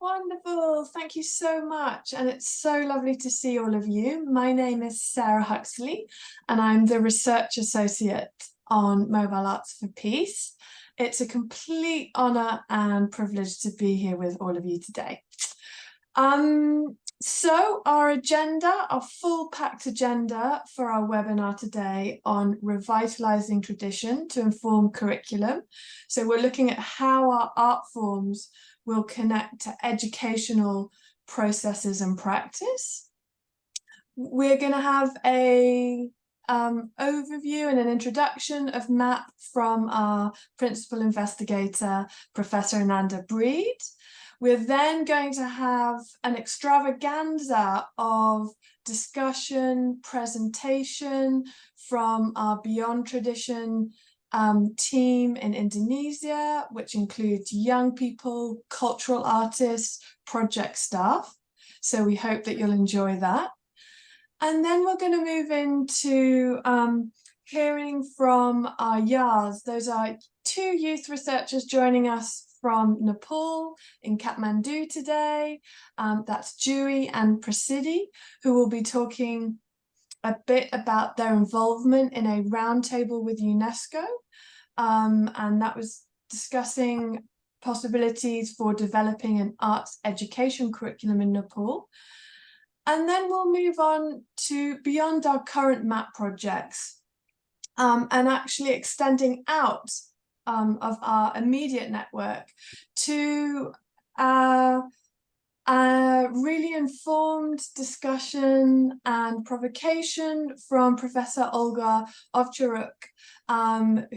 Wonderful. Thank you so much. And it's so lovely to see all of you. My name is Sarah Huxley, and I'm the Research Associate on Mobile Arts for Peace. It's a complete honor and privilege to be here with all of you today. So our agenda, our full packed agenda for our webinar today on revitalizing tradition to inform curriculum. So we're looking at how our art forms will connect to educational processes and practice. We're going to have a overview and an introduction of MAP from our principal investigator, Professor Ananda Breed. We're then going to have an extravaganza of discussion, presentation from our Beyond Tradition team in Indonesia, which includes young people, cultural artists, project staff. So we hope that you'll enjoy that. And then we're going to move into hearing from our YAARs. Those are two youth researchers joining us from Nepal in Kathmandu today. That's Juhi and Prasidi, who will be talking a bit about their involvement in a roundtable with UNESCO. And that was discussing possibilities for developing an arts education curriculum in Nepal. And then we'll move on to beyond our current MAP projects and actually extending out of our immediate network to really informed discussion and provocation from Professor Olga Ovcharuk,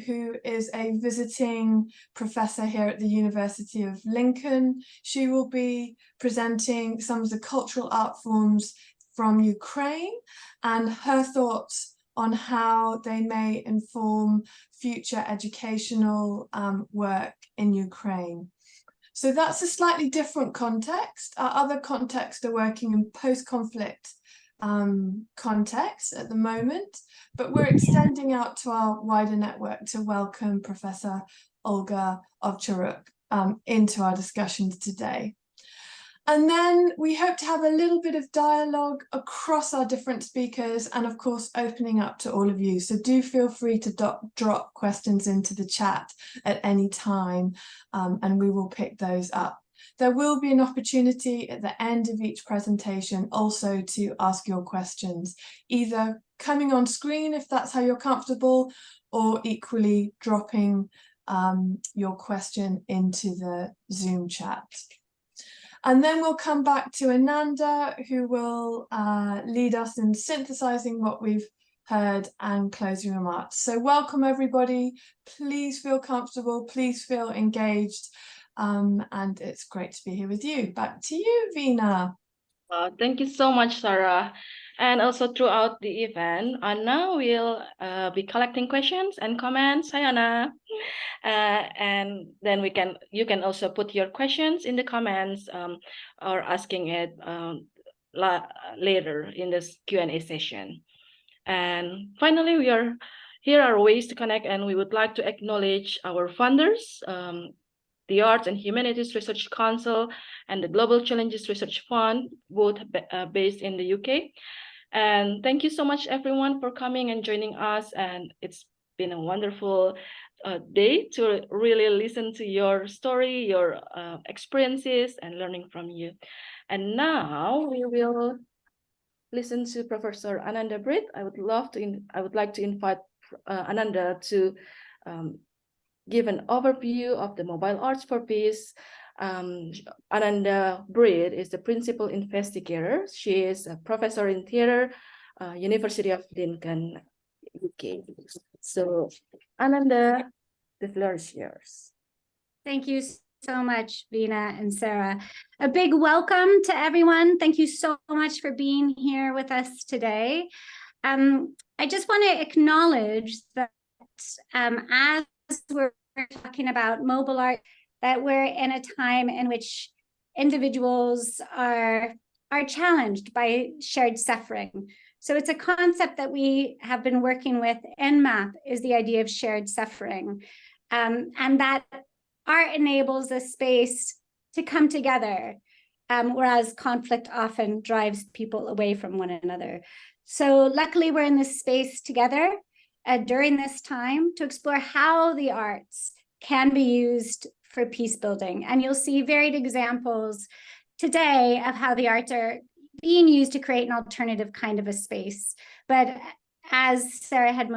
who is a visiting professor here at the University of Lincoln. She will be presenting some of the cultural art forms from Ukraine and her thoughts on how they may inform future educational work in Ukraine. So that's a slightly different context. Our other contexts are working in post-conflict context at the moment, but we're extending out to our wider network to welcome Professor Olga Ovcharuk into our discussions today. And then we hope to have a little bit of dialogue across our different speakers and of course opening up to all of you. So do feel free to drop questions into the chat at any time and we will pick those up. There will be an opportunity at the end of each presentation also to ask your questions, either coming on screen if that's how you're comfortable, or equally dropping your question into the Zoom chat. And then we'll come back to Ananda, who will lead us in synthesizing what we've heard and closing remarks. So welcome everybody. Please feel comfortable, please feel engaged. And it's great to be here with you. Back to you, Veena. Thank you so much, Sarah. And also throughout the event, Anna will be collecting questions and comments. Hi, Anna. And then you can also put your questions in the comments or asking it later in this Q&A session. And finally, here are ways to connect, and we would like to acknowledge our funders, the Arts and Humanities Research Council and the Global Challenges Research Fund, both based in the UK. And thank you so much, everyone, for coming and joining us. And it's been a wonderful day to really listen to your story, your experiences, and learning from you. And now we will listen to Professor Ananda Breed. I would like to invite Ananda to give an overview of the Mobile Arts for Peace. Ananda Breed is the principal investigator. She is a professor in theater, University of Lincoln, UK. So, Ananda, the floor is yours. Thank you so much, Veena and Sarah. A big welcome to everyone. Thank you so much for being here with us today. I just want to acknowledge that as we're talking about mobile art, that we're in a time in which individuals are challenged by shared suffering. So it's a concept that we have been working with in MAP, is the idea of shared suffering. And that art enables a space to come together, whereas conflict often drives people away from one another. So luckily, we're in this space together during this time to explore how the arts can be used for peace building. And you'll see varied examples today of how the arts are being used to create an alternative kind of a space. But as Sarah had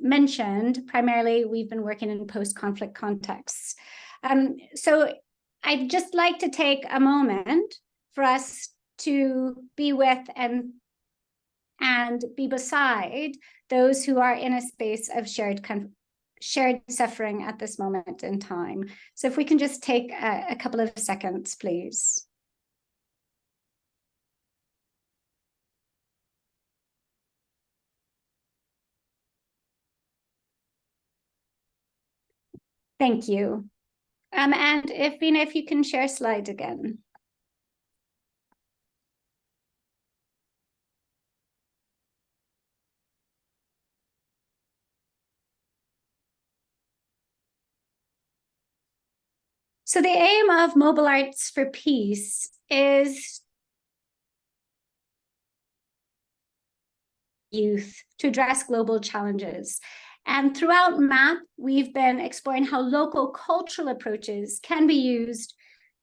mentioned, primarily we've been working in post-conflict contexts. So I'd just like to take a moment for us to be with and be beside those who are in a space of shared suffering at this moment in time. So if we can just take a couple of seconds, please. Thank you. And if Veena, if you can share slide again. So the aim of Mobile Arts for Peace is youth to address global challenges. And throughout MAP, we've been exploring how local cultural approaches can be used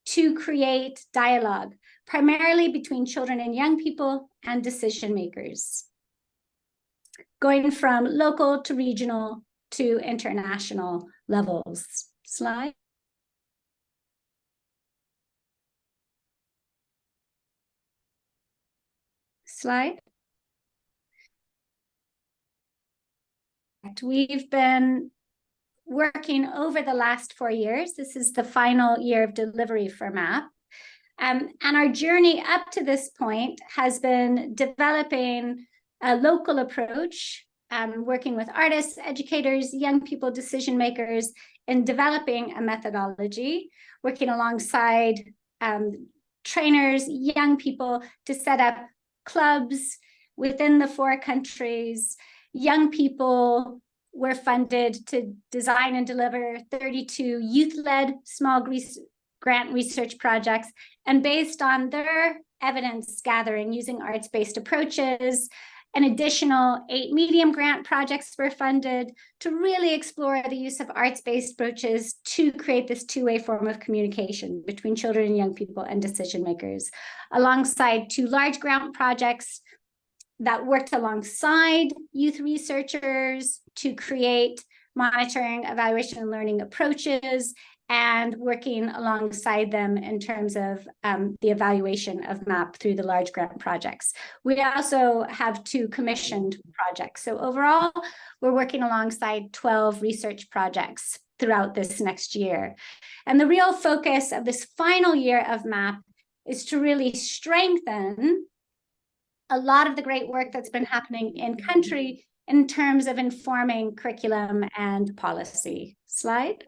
to create dialogue, primarily between children and young people and decision makers, going from local to regional to international levels. Slide. Slide. We've been working over the last 4 years. This is the final year of delivery for MAP. And our journey up to this point has been developing a local approach, working with artists, educators, young people, decision makers, in developing a methodology, working alongside trainers, young people to set up clubs within the 4 countries. Young people were funded to design and deliver 32 youth-led small grant research projects. And based on their evidence gathering using arts-based approaches, an additional 8 medium grant projects were funded to really explore the use of arts-based approaches to create this two-way form of communication between children and young people and decision makers, alongside 2 large grant projects that worked alongside youth researchers to create monitoring, evaluation, and learning approaches, and working alongside them in terms of the evaluation of MAP through the large grant projects. We also have 2 commissioned projects. So overall, we're working alongside 12 research projects throughout this next year. And the real focus of this final year of MAP is to really strengthen a lot of the great work that's been happening in country in terms of informing curriculum and policy. Slide.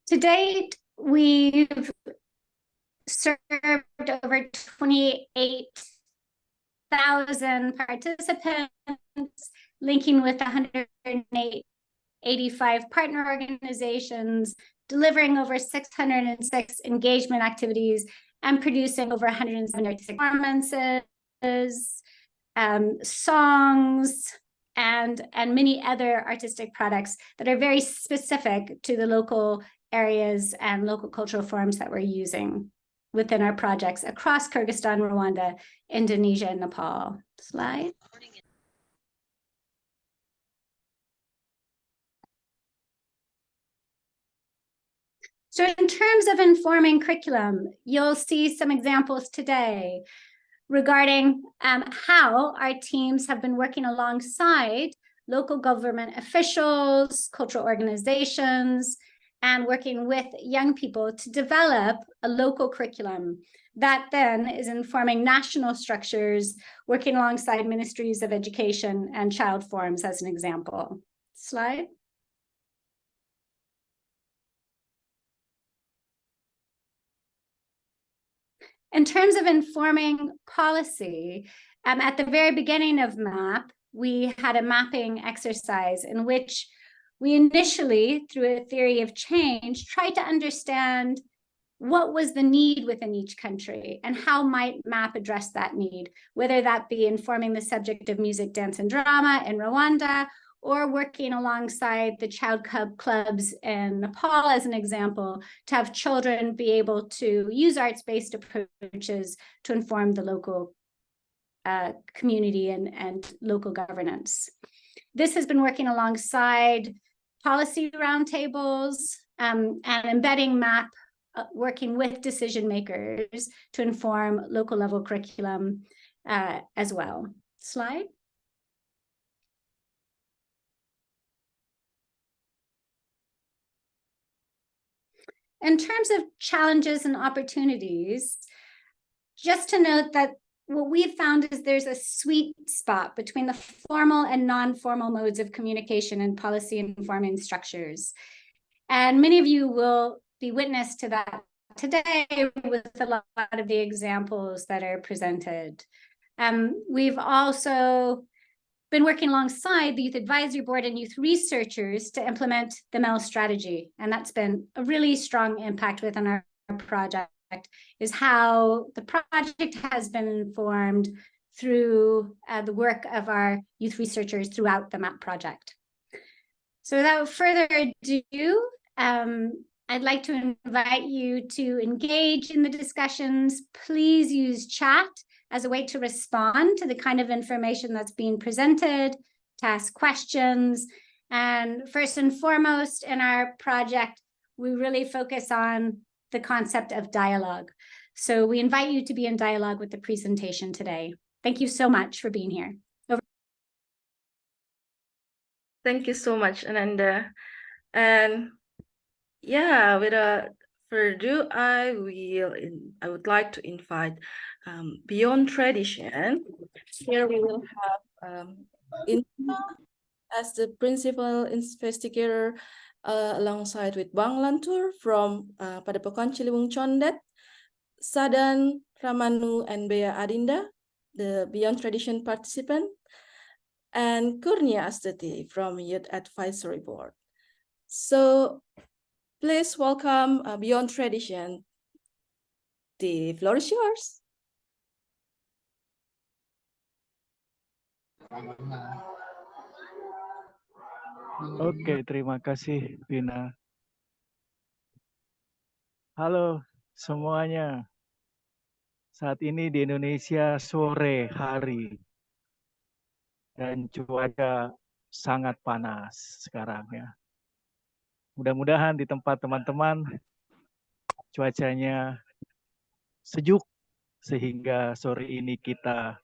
To date, we've served over 28,000 participants, linking with 185 partner organizations, delivering over 606 engagement activities, and producing over 176 performances, songs, and many other artistic products that are very specific to the local areas and local cultural forms that we're using within our projects across Kyrgyzstan, Rwanda, Indonesia, and Nepal. Slide. So in terms of informing curriculum, you'll see some examples today regarding how our teams have been working alongside local government officials, cultural organizations, and working with young people to develop a local curriculum that then is informing national structures, working alongside ministries of education and child forums as an example. Slide. In terms of informing policy, at the very beginning of MAP, we had a mapping exercise in which we initially, through a theory of change, tried to understand what was the need within each country and how might MAP address that need, whether that be informing the subject of music, dance, and drama in Rwanda, or working alongside the child clubs in Nepal, as an example, to have children be able to use arts-based approaches to inform the local community and local governance. This has been working alongside policy roundtables and embedding MAP, working with decision makers to inform local level curriculum as well. Slide. In terms of challenges and opportunities, just to note that what we've found is there's a sweet spot between the formal and non-formal modes of communication and policy informing structures. And many of you will be witness to that today with a lot of the examples that are presented. We've also been working alongside the Youth Advisory Board and youth researchers to implement the MEL strategy. And that's been a really strong impact within our project, is how the project has been informed through the work of our youth researchers throughout the MAP project. So without further ado, I'd like to invite you to engage in the discussions. Please use chat as a way to respond to the kind of information that's being presented, to ask questions. And first and foremost in our project, we really focus on the concept of dialogue. So we invite you to be in dialogue with the presentation today. Thank you so much for being here. Over. Thank you so much, Ananda. And yeah, without further ado, I would like to invite Beyond Tradition. Here we will have Indra as the principal investigator, alongside with Bang Lantur from Padepokan Ciliwung Condet, Sadan Ramanu and Bea Adinda, the Beyond Tradition participant, and Kurnia Astuti from Youth Advisory Board. So please welcome Beyond Tradition. The floor is yours. Oke, terima kasih, Vina. Halo semuanya. Saat ini di Indonesia sore hari dan cuaca sangat panas sekarang ya. Mudah-mudahan di tempat teman-teman cuacanya sejuk sehingga sore ini kita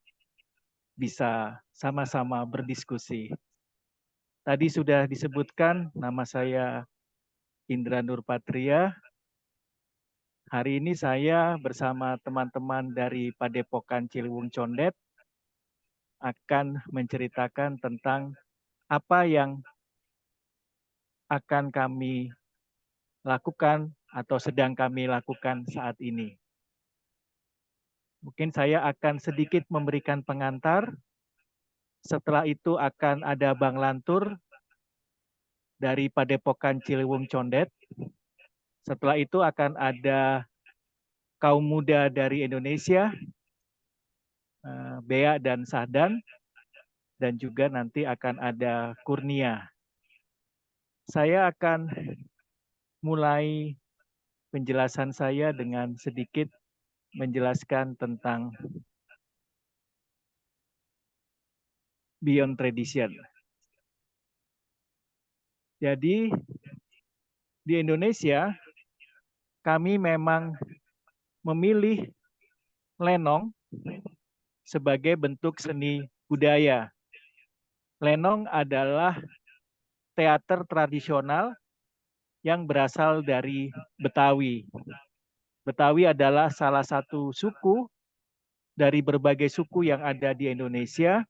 bisa sama-sama berdiskusi. Tadi sudah disebutkan nama saya Indra Nurpatria. Hari ini saya bersama teman-teman dari Padepokan Ciliwung Condet akan menceritakan tentang apa yang akan kami lakukan atau sedang kami lakukan saat ini. Mungkin saya akan sedikit memberikan pengantar. Setelah itu akan ada Bang Lantur dari Padepokan Ciliwung Condet. Setelah itu akan ada kaum muda dari Indonesia, Bea dan Sadan, dan juga nanti akan ada Kurnia. Saya akan mulai penjelasan saya dengan sedikit menjelaskan tentang Beyond Tradition. Jadi di Indonesia kami memang memilih Lenong sebagai bentuk seni budaya. Lenong adalah teater tradisional yang berasal dari Betawi. Betawi adalah salah satu suku dari berbagai suku yang ada di Indonesia,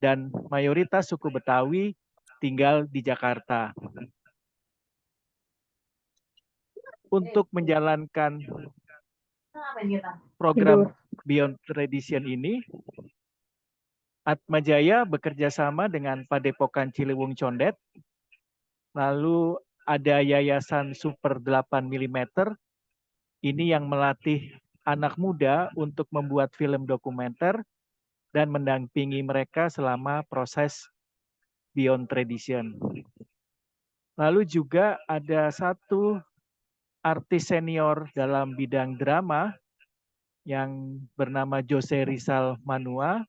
dan mayoritas suku Betawi tinggal di Jakarta. Untuk menjalankan program Beyond Tradition ini, Atma Jaya bekerja sama dengan Padepokan Ciliwung Condet Lalu ada Yayasan Super 8 mm, ini yang melatih anak muda untuk membuat film dokumenter dan mendampingi mereka selama proses Beyond Tradition. Lalu juga ada satu artis senior dalam bidang drama yang bernama Jose Rizal Manua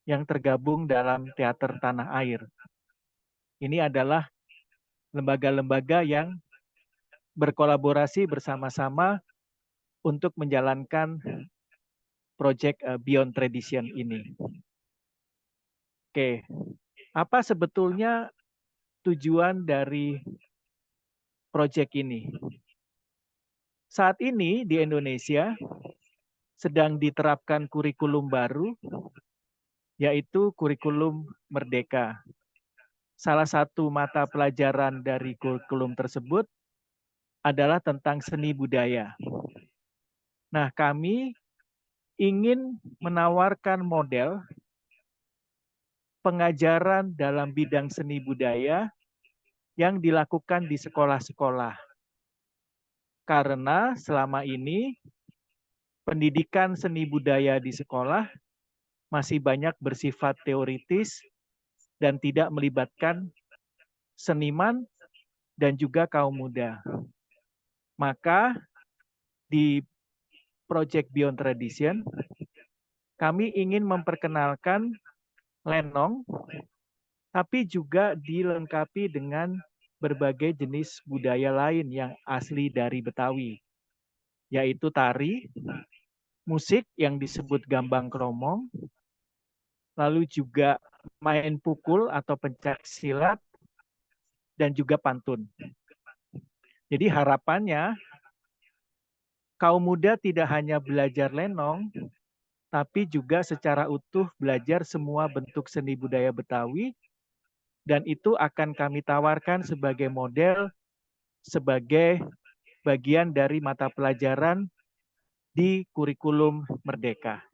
yang tergabung dalam teater tanah air. Ini adalah lembaga-lembaga yang berkolaborasi bersama-sama untuk menjalankan proyek Beyond Tradition ini. Oke, apa sebetulnya tujuan dari proyek ini? Saat ini di Indonesia sedang diterapkan kurikulum baru, yaitu kurikulum Merdeka. Salah satu mata pelajaran dari kurikulum tersebut adalah tentang seni budaya. Nah, kami ingin menawarkan model pengajaran dalam bidang seni budaya yang dilakukan di sekolah-sekolah. Karena selama ini pendidikan seni budaya di sekolah masih banyak bersifat teoritis dan tidak melibatkan seniman dan juga kaum muda. Maka di Project Beyond Tradition, kami ingin memperkenalkan Lenong, tapi juga dilengkapi dengan berbagai jenis budaya lain yang asli dari Betawi, yaitu tari, musik yang disebut gambang kromong, lalu juga main pukul atau pencak silat, dan juga pantun. Jadi harapannya kaum muda tidak hanya belajar lenong, tapi juga secara utuh belajar semua bentuk seni budaya Betawi, dan itu akan kami tawarkan sebagai model, sebagai bagian dari mata pelajaran di kurikulum Merdeka.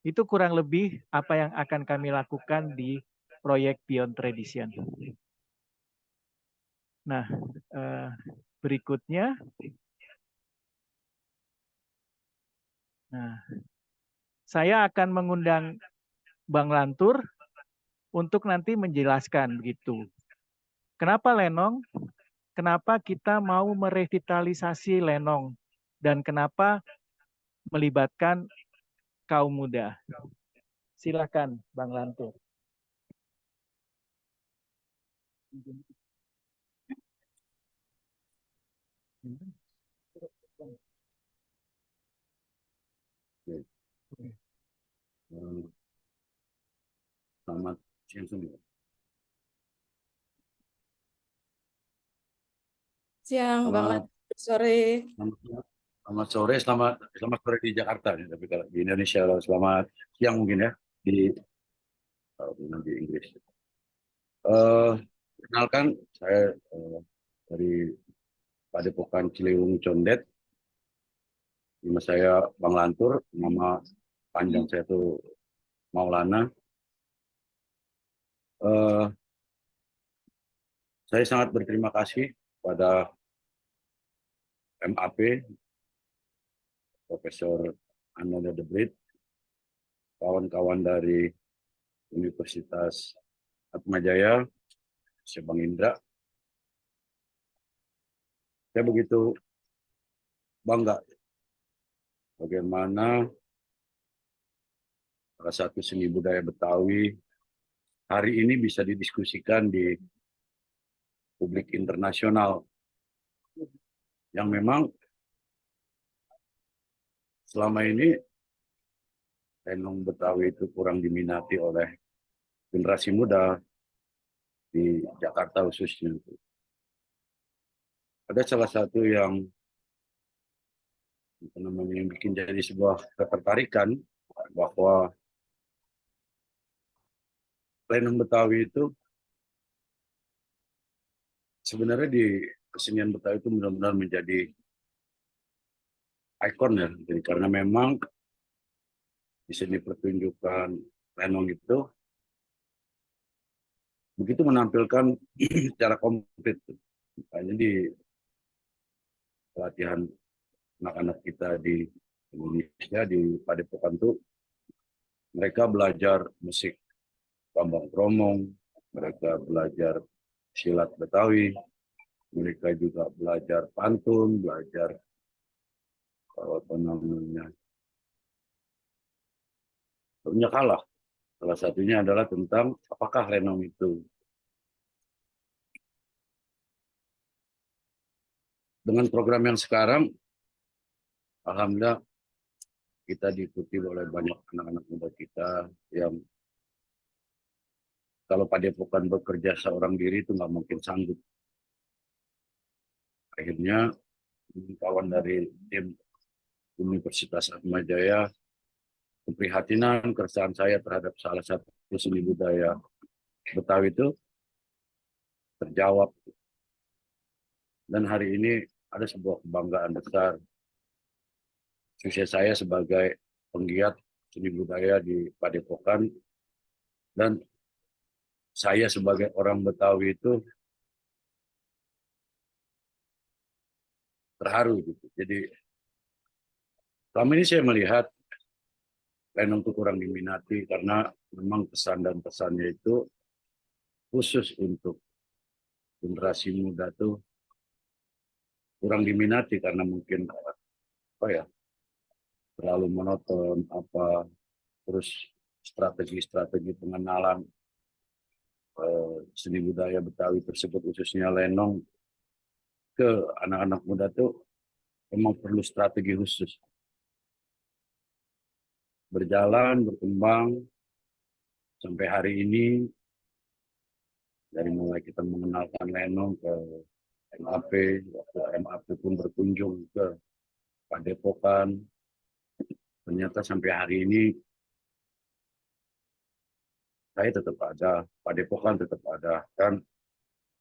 Itu kurang lebih apa yang akan kami lakukan di proyek Beyond Tradition. Nah, berikutnya, saya akan mengundang Bang Lantur untuk nanti menjelaskan begitu. Kenapa Lenong? Kenapa kita mau merevitalisasi Lenong? Dan kenapa melibatkan kaum muda? Silakan Bang Lantur. Selamat siang semua. Siang, Bang. Sore. Selamat sore, selamat sore di Jakarta. Tapi kalau di Indonesia selamat siang mungkin ya di Inggris. Kenalkan, saya dari Padepokan Ciliwung Condet. Nama saya Bang Lantur, nama panjang saya itu Maulana. Saya sangat berterima kasih pada MAP, Professor Olga Ovcharuk, kawan-kawan dari Universitas Atma Jaya, Bang Indra. Saya begitu bangga bagaimana salah satu seni budaya Betawi hari ini bisa didiskusikan di publik internasional yang memang selama ini lenong Betawi itu kurang diminati oleh generasi muda di Jakarta khususnya. Ada salah satu yang bikin jadi sebuah ketertarikan bahwa lenong Betawi itu sebenarnya di kesenian Betawi itu benar-benar menjadi ikon ya. Jadi karena memang bisa dipertunjukkan lenong itu begitu menampilkan secara komplit. Makanya di pelatihan anak-anak kita di Indonesia di Padepokan tuh mereka belajar musik tambang kromong, mereka belajar silat Betawi, mereka juga belajar pantun, belajar apa namanya, kalah. Salah satunya adalah tentang apakah lenong itu. Dengan program yang sekarang, alhamdulillah kita diikuti oleh banyak anak-anak muda kita yang kalau Padepokan bekerja seorang diri itu nggak mungkin sanggup. Akhirnya kawan dari tim Universitas Atma Jaya, keprihatinan keresahan saya terhadap salah satu seni budaya Betawi itu terjawab. Dan hari ini ada sebuah kebanggaan besar. Sukses saya sebagai penggiat seni budaya di Padepokan dan saya sebagai orang Betawi itu terharu gitu. Jadi selama ini saya melihat lenong itu kurang diminati karena memang pesan dan pesannya itu khusus untuk generasi muda tuh kurang diminati karena mungkin apa ya terlalu monoton apa terus strategi-strategi pengenalan seni budaya Betawi tersebut khususnya lenong ke anak-anak muda tuh memang perlu strategi khusus berjalan berkembang sampai hari ini dari mulai kita mengenalkan lenong ke MAP, waktu MAP pun berkunjung ke Padepokan, ternyata sampai hari ini saya tetap ada, Padepokan tetap ada, kan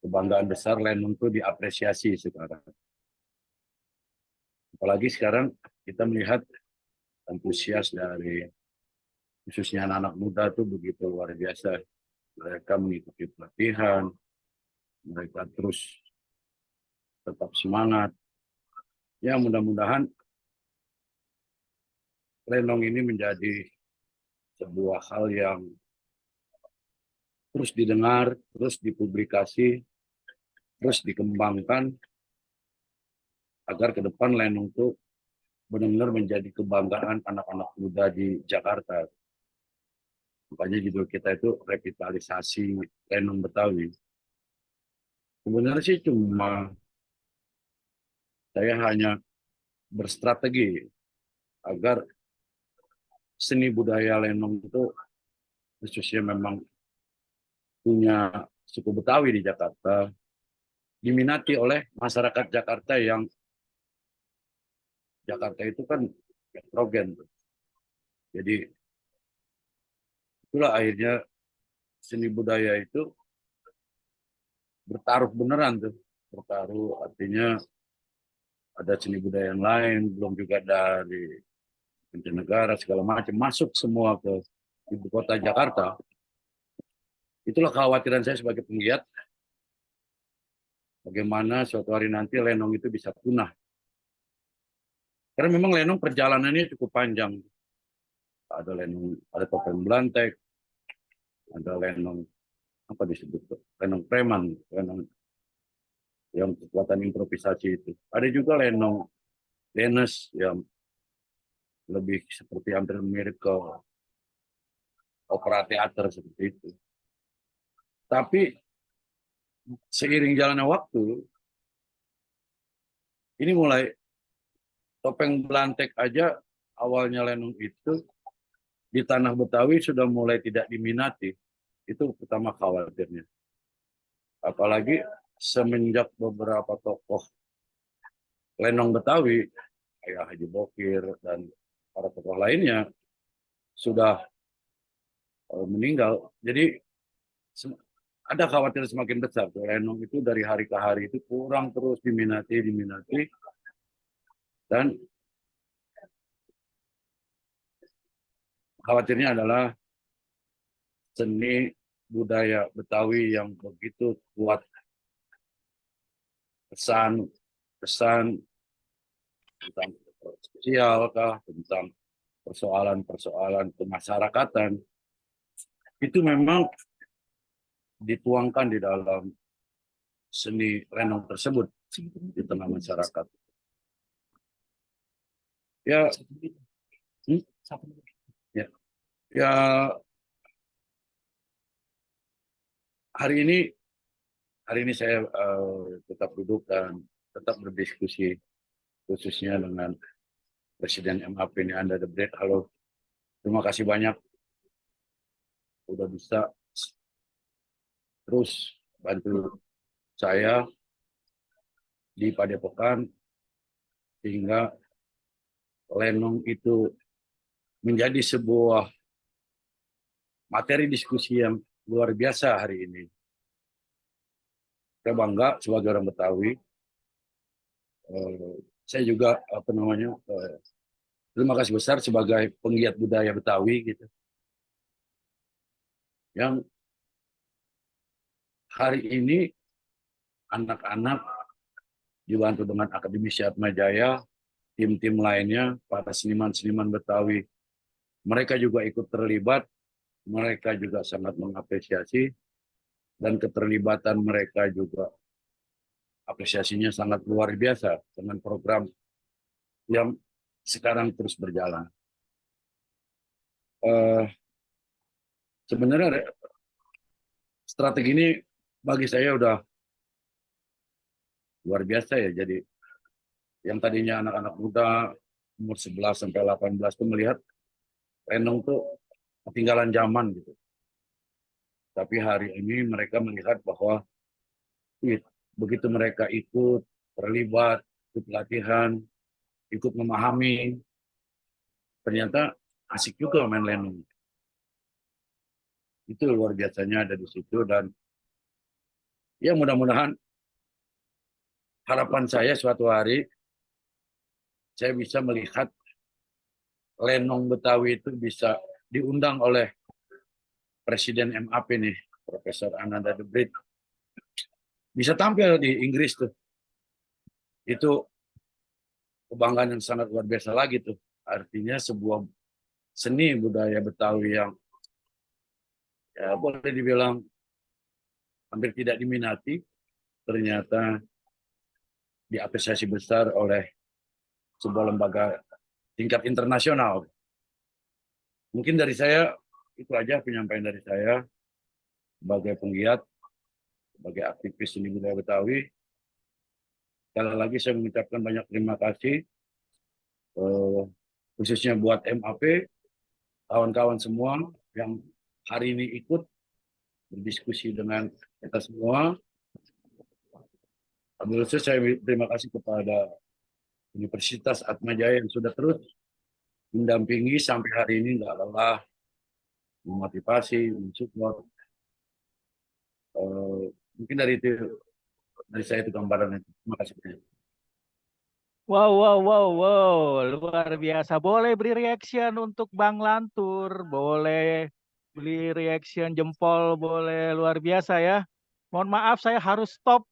kebanggaan besar lenong itu diapresiasi sekarang. Apalagi sekarang kita melihat antusias dari khususnya anak-anak muda itu begitu luar biasa. Mereka mengikuti pelatihan, mereka terus tetap semangat. Ya mudah-mudahan lenong ini menjadi sebuah hal yang terus didengar, terus dipublikasi, terus dikembangkan agar ke depan lenong itu benar-benar menjadi kebanggaan anak-anak muda di Jakarta. Makanya judul kita itu revitalisasi lenong Betawi. Sebenarnya sih cuma saya hanya berstrategi agar seni budaya lenong itu khususnya memang punya suku Betawi di Jakarta diminati oleh masyarakat Jakarta yang Jakarta itu kan heterogen. Jadi itulah akhirnya seni budaya itu bertaruh beneran tuh. Bertaruh artinya ada seni budaya yang lain, belum juga dari mancanegara segala macam masuk semua ke ibu kota Jakarta. Itulah kekhawatiran saya sebagai penggiat. Bagaimana suatu hari nanti lenong itu bisa punah. Karena memang lenong perjalanannya cukup panjang. Ada lenong, ada topeng belantek, ada lenong apa disebut tuh? Lenong preman, lenong yang kekuatan improvisasi itu. Ada juga lenong dance yang lebih seperti hampir mirip ke opera teater seperti itu. Tapi seiring jalannya waktu, ini mulai topeng belantek aja awalnya lenong itu di tanah Betawi sudah mulai tidak diminati. Itu pertama khawatirnya. Apalagi semenjak beberapa tokoh lenong Betawi, kayak Haji Bokir dan para tokoh lainnya sudah meninggal. Jadi ada khawatir semakin besar. Lenong itu dari hari ke hari itu kurang terus diminati. Dan khawatirnya adalah seni budaya Betawi yang begitu kuat, pesan tentang sosial kah, tentang persoalan-persoalan kemasyarakatan, itu memang dituangkan di dalam seni lenong tersebut di tengah masyarakat. Ya, ya hari ini saya tetap duduk dan tetap berdiskusi khususnya dengan Presiden MAP ini Anda the Bread. Halo, terima kasih banyak udah bisa terus bantu saya di Padepokan sehingga lenong itu menjadi sebuah materi diskusi yang luar biasa hari ini. Saya bangga sebagai orang Betawi. Saya juga terima kasih besar sebagai penggiat budaya Betawi gitu. Yang hari ini anak-anak dibantu dengan akademisi Atma Jaya, tim-tim lainnya, para seniman-seniman Betawi. Mereka juga ikut terlibat, mereka juga sangat mengapresiasi, dan keterlibatan mereka juga apresiasinya sangat luar biasa dengan program yang sekarang terus berjalan. Sebenarnya strategi ini bagi saya udah luar biasa ya. Jadi yang tadinya anak-anak muda umur 11 sampai 18 tuh melihat lenong tuh ketinggalan zaman gitu. Tapi hari ini mereka melihat bahwa begitu mereka ikut terlibat, ikut latihan, ikut memahami, ternyata asik juga main lenong. Itu luar biasanya ada di situ, dan ya mudah-mudahan harapan saya suatu hari saya bisa melihat lenong Betawi itu bisa diundang oleh Presiden MAP nih, Professor Olga Ovcharuk, bisa tampil di Inggris tuh. Itu kebanggaan yang sangat luar biasa lagi tuh. Artinya sebuah seni budaya Betawi yang ya boleh dibilang hampir tidak diminati, ternyata diapresiasi besar oleh sebuah lembaga tingkat internasional. Mungkin dari saya itu aja penyampaian dari saya sebagai penggiat, sebagai aktivis seni budaya Betawi. Sekali lagi saya mengucapkan banyak terima kasih khususnya buat MAP, kawan-kawan semua yang hari ini ikut berdiskusi dengan kita semua. Khusus saya terima kasih kepada Universitas Atma Jaya yang sudah terus mendampingi sampai hari ini, nggak lelah, memotivasi, mensupport. Mungkin dari saya itu gambaran. Terima kasih banyak. Wow, luar biasa. Boleh beri reaction untuk Bang Lantur, boleh beri reaction jempol, boleh, luar biasa ya. Mohon maaf saya harus stop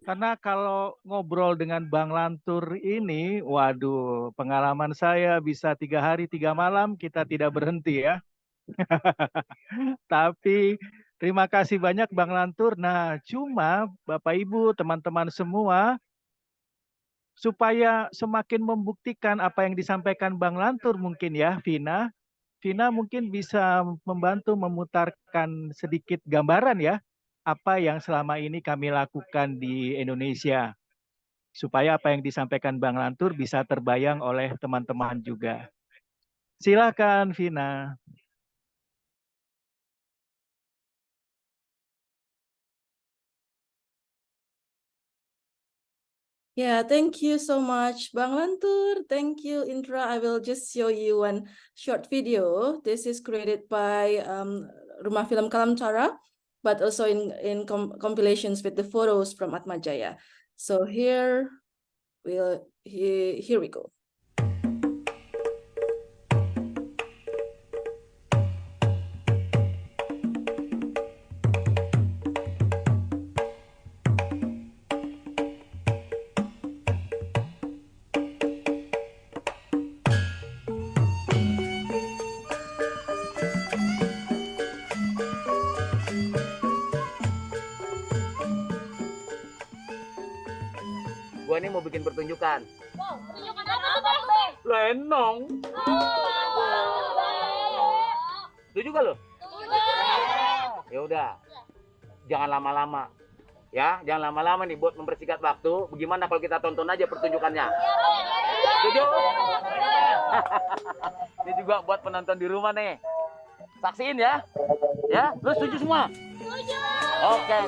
karena kalau ngobrol dengan Bang Lantur ini, waduh, pengalaman saya bisa 3 hari 3 malam kita tidak berhenti ya. Tapi terima kasih banyak Bang Lantur. Nah, cuma Bapak Ibu, teman-teman semua, supaya semakin membuktikan apa yang disampaikan Bang Lantur mungkin ya, Vina. Vina mungkin bisa membantu memutarkan sedikit gambaran ya, apa yang selama ini kami lakukan di Indonesia. Supaya apa yang disampaikan Bang Lantur bisa terbayang oleh teman-teman juga. Silakan Vina. Yeah, thank you so much, Bang Lantur. Thank you, Indra. I will just show you one short video. This is created by Rumah Film Kalamtara, but also in compilations with the photos from Atma Jaya. So here we go. gue ini mau bikin pertunjukan. Wow, pertunjukan apa tuh, Bang? Lenong. Setuju gak lo? Setuju. Ya udah, jangan lama-lama. Ya, jangan lama-lama nih buat mempersingkat waktu. Bagaimana kalau kita tonton aja pertunjukannya? Setuju? Ini juga buat penonton di rumah nih. Saksiin ya. Ya, lu setuju semua? Setuju. Oke.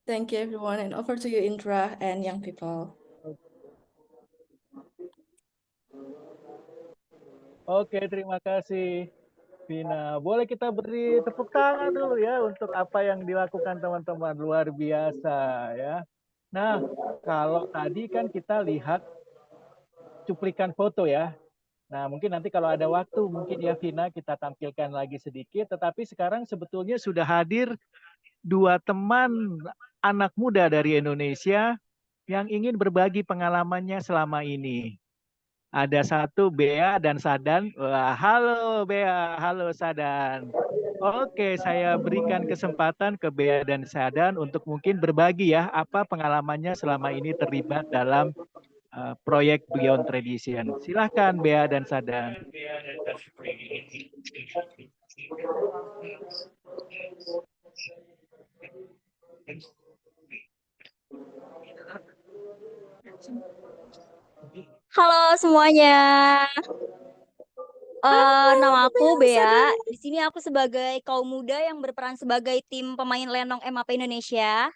Thank you, everyone, and over to you, Indra, and young people. Oke, terima kasih, Vina. Boleh kita beri tepuk tangan dulu ya untuk apa yang dilakukan teman-teman, luar biasa ya. Nah, kalau tadi kan kita lihat cuplikan foto ya. Nah, mungkin nanti kalau ada waktu, mungkin ya Vina kita tampilkan lagi sedikit. Tetapi sekarang sebetulnya sudah hadir dua teman anak muda dari Indonesia yang ingin berbagi pengalamannya selama ini. Ada satu Bea dan Sadan. Wah, halo Bea, halo Sadan. Oke, saya berikan kesempatan ke Bea dan Sadan untuk mungkin berbagi ya apa pengalamannya selama ini terlibat dalam proyek Beyond Tradition. Silahkan Bea dan Sadan. Halo semuanya. Nama aku Bea. Di sini aku sebagai kaum muda yang berperan sebagai tim pemain Lenong MAP Indonesia.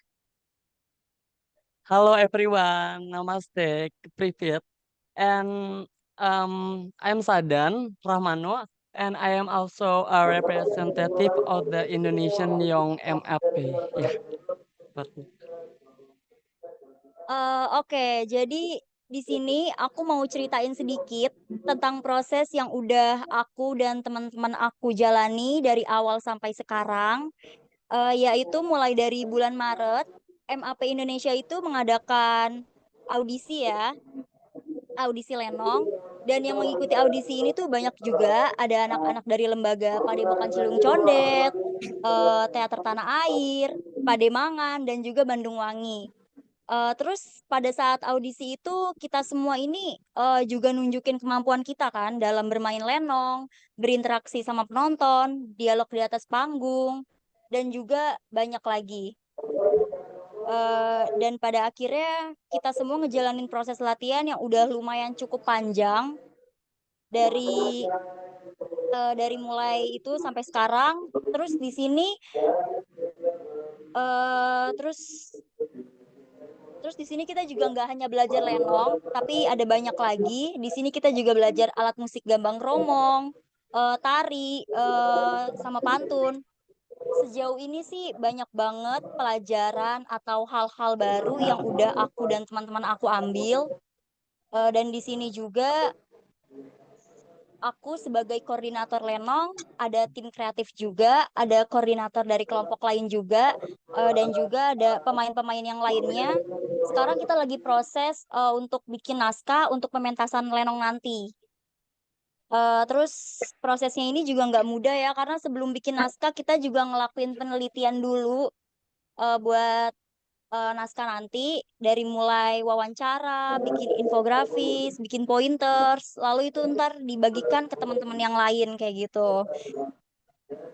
Hello everyone, namaste, привет. And I'm Sadan Rahmano, and I am also a representative of the Indonesian Young MAP. Ya, betul. Oke, jadi di sini aku mau ceritain sedikit tentang proses yang udah aku dan teman-teman aku jalani dari awal sampai sekarang, yaitu mulai dari bulan Maret, MAP Indonesia itu mengadakan audisi ya, audisi Lenong, dan yang mengikuti audisi ini tuh banyak juga, ada anak-anak dari lembaga Padepokan Ciliwung Condet, Teater Tanah Air, Pademangan, dan juga Bandung Wangi. Terus pada saat audisi itu kita semua ini juga nunjukin kemampuan kita kan dalam bermain lenong, berinteraksi sama penonton, dialog di atas panggung, dan juga banyak lagi. Dan pada akhirnya kita semua ngejalanin proses latihan yang udah lumayan cukup panjang dari mulai itu sampai sekarang. Terus di sini Terus di sini kita juga nggak hanya belajar lenong, tapi ada banyak lagi. Di sini kita juga belajar alat musik gambang kromong, tari, sama pantun. Sejauh ini sih banyak banget pelajaran atau hal-hal baru yang udah aku dan teman-teman aku ambil. Dan di sini juga aku sebagai koordinator lenong, ada tim kreatif juga, ada koordinator dari kelompok lain juga, dan juga ada pemain-pemain yang lainnya. Sekarang kita lagi proses untuk bikin naskah untuk pementasan lenong nanti. Terus prosesnya ini juga nggak mudah ya, karena sebelum bikin naskah kita juga ngelakuin penelitian dulu buat naskah nanti, dari mulai wawancara, bikin infografis, bikin pointers, lalu itu ntar dibagikan ke teman-teman yang lain kayak gitu.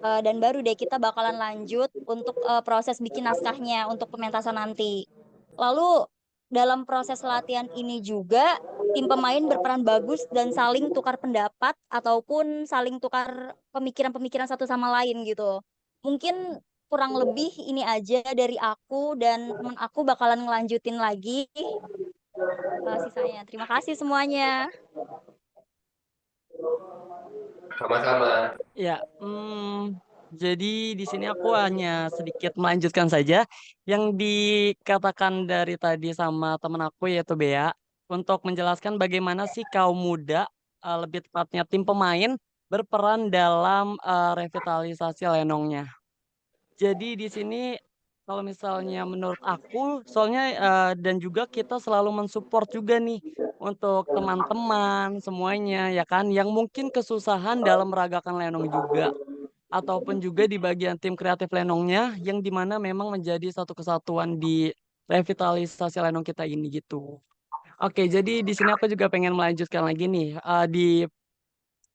Dan baru deh kita bakalan lanjut untuk proses bikin naskahnya untuk pementasan nanti. Lalu dalam proses latihan ini juga tim pemain berperan bagus dan saling tukar pendapat ataupun saling tukar pemikiran-pemikiran satu sama lain gitu. Mungkin kurang lebih ini aja dari aku, dan teman aku bakalan ngelanjutin lagi sisanya. Terima kasih semuanya. Sama-sama. Ya, jadi di sini aku hanya sedikit melanjutkan saja yang dikatakan dari tadi sama teman aku yaitu Bea untuk menjelaskan bagaimana sih kaum muda, lebih tepatnya tim pemain berperan dalam revitalisasi lenongnya. Jadi di sini kalau misalnya menurut aku, soalnya dan juga kita selalu mensupport juga nih untuk teman-teman semuanya ya kan, yang mungkin kesusahan dalam meragakan lenong juga, ataupun juga di bagian tim kreatif lenongnya yang dimana memang menjadi satu kesatuan di revitalisasi lenong kita ini gitu. Oke, jadi di sini aku juga pengen melanjutkan lagi nih di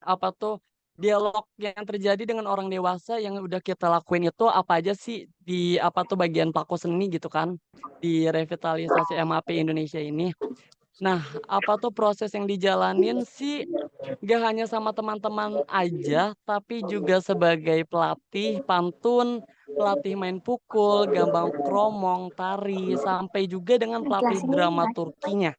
apa tuh dialog yang terjadi dengan orang dewasa yang udah kita lakuin itu apa aja sih di apa tuh bagian paku seni gitu kan di revitalisasi MAP Indonesia ini. Nah, apa tuh proses yang dijalanin sih gak hanya sama teman-teman aja, tapi juga sebagai pelatih pantun, pelatih main pukul, gambang kromong, tari, sampai juga dengan pelatih dramaturginya.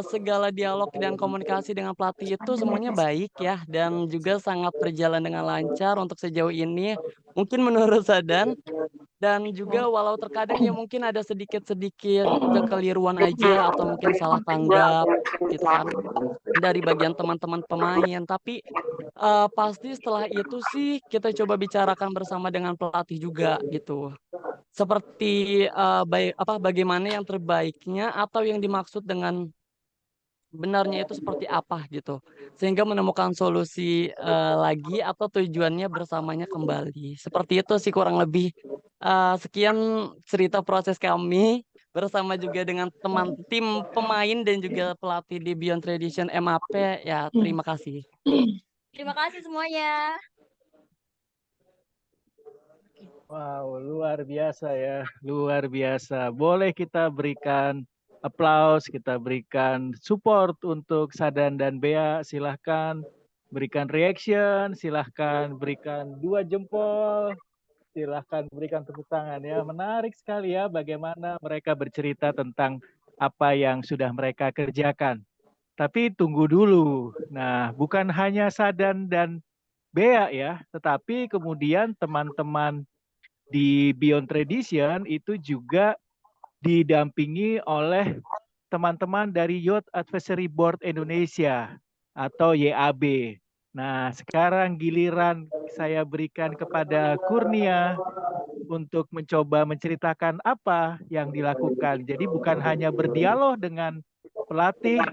Segala dialog dan komunikasi dengan pelatih itu semuanya baik ya, dan juga sangat berjalan dengan lancar untuk sejauh ini. Mungkin menurut Sadan, dan juga walau terkadang ya mungkin ada sedikit-sedikit kekeliruan aja atau mungkin salah tanggap gitu kan dari bagian teman-teman pemain, tapi pasti setelah itu sih kita coba bicarakan bersama dengan pelatih juga gitu. Seperti bagaimana yang terbaiknya atau yang dimaksud dengan benarnya itu seperti apa gitu. Sehingga menemukan solusi lagi atau tujuannya bersamanya kembali. Seperti itu sih kurang lebih. Sekian cerita proses kami bersama juga dengan teman tim pemain dan juga pelatih di Beyond Tradition MAP. Ya, terima kasih. Terima kasih semuanya. Wow, luar biasa ya, luar biasa. Boleh kita berikan applause, kita berikan support untuk Sadan dan Bea. Silahkan berikan reaction, silahkan berikan 2 jempol, silahkan berikan tepuk tangan ya. Menarik sekali ya bagaimana mereka bercerita tentang apa yang sudah mereka kerjakan. Tapi tunggu dulu. Nah, bukan hanya Sadan dan Bea ya, tetapi kemudian teman-teman di Beyond Tradition itu juga didampingi oleh teman-teman dari Youth Advisory Board Indonesia atau YAB. Nah, sekarang giliran saya berikan kepada Kurnia untuk mencoba menceritakan apa yang dilakukan. Jadi bukan hanya berdialog dengan pelatih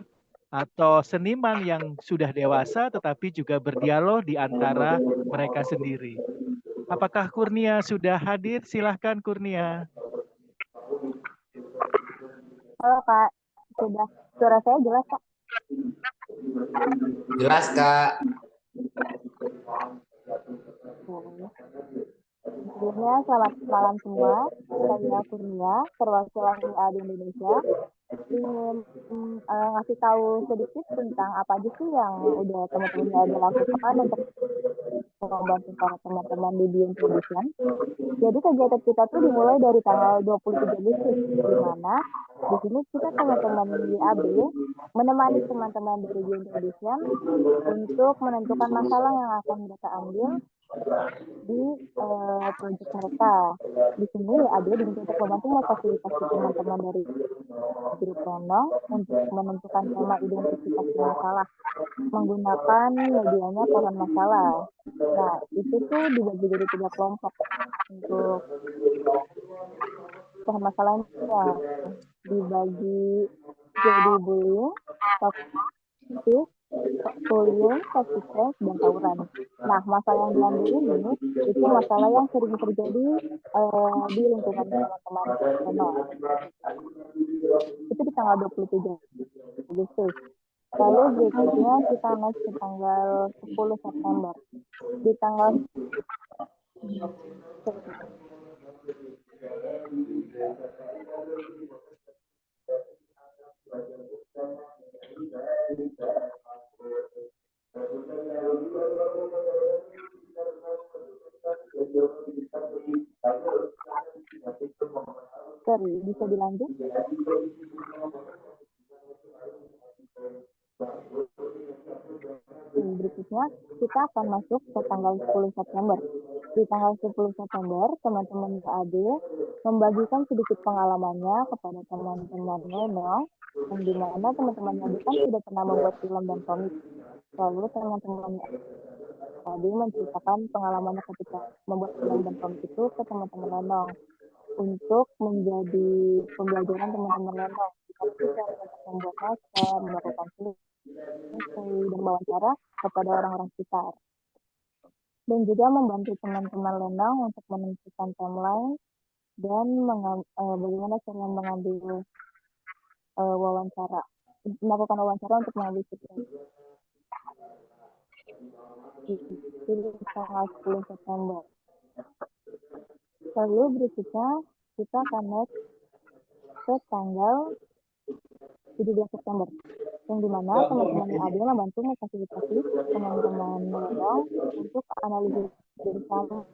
atau seniman yang sudah dewasa, tetapi juga berdialog di antara mereka sendiri. Apakah Kurnia sudah hadir? Silahkan Kurnia. Halo Kak, sudah. Suara saya jelas Kak? Jelas, Kak. Sebelumnya selamat malam semua. Saya Kurnia, perwakilan YAAR di Indonesia. ingin ngasih tahu sedikit tentang apa aja sih yang udah teman-teman ada lakukan untuk membantu para teman-teman di Youth Tradition. Jadi kegiatan kita tuh dimulai dari tanggal 23 Agustus, di mana di sini kita teman-teman YAB menemani teman-teman dari Youth Tradition untuk menentukan masalah yang akan mereka ambil di proyek mereka. Di sini YAB diminta untuk membantu memfasilitasi teman-teman dari grup Lenong untuk menentukan tema identifikasi masalah menggunakan medianya pohon masalah. Nah, itu tuh dibagi jadi 3 kelompok untuk pohon masalahnya. Dibagi jadi bullying, toxic, bullying, toxic, dan tawuran. Nah, masalah yang diambil ini itu masalah yang sering terjadi di lingkungan teman-teman Lenong. Itu di tanggal 23 Agustus. Lalu berikutnya kita naik ke tanggal 10 September. Di tanggal Sorry, bisa dilanjut? Berikutnya kita akan masuk ke tanggal 10 September. Di tanggal 10 September, teman-teman AD membagikan sedikit pengalamannya kepada teman-teman Lenong, yang dimana teman-teman AD kan sudah pernah membuat film dan komik. Lalu teman-teman AD menceritakan pengalamannya ketika membuat film dan komik itu ke teman-teman Lenong untuk menjadi pembelajaran teman-teman Lenong. Kita untuk membuat naskah, melakukan film, dan wawancara kepada orang-orang sekitar. Dan juga membantu teman-teman Lenong untuk menentukan timeline dan bagaimana cara mengambil melakukan wawancara untuk mengambil sukses. Itu tanggal 10 September. Lalu berikutnya kita akan naik ke tanggal 17 September, yang dimana teman-teman AD membantu memfasilitasi teman-teman Lenong untuk analisis bersama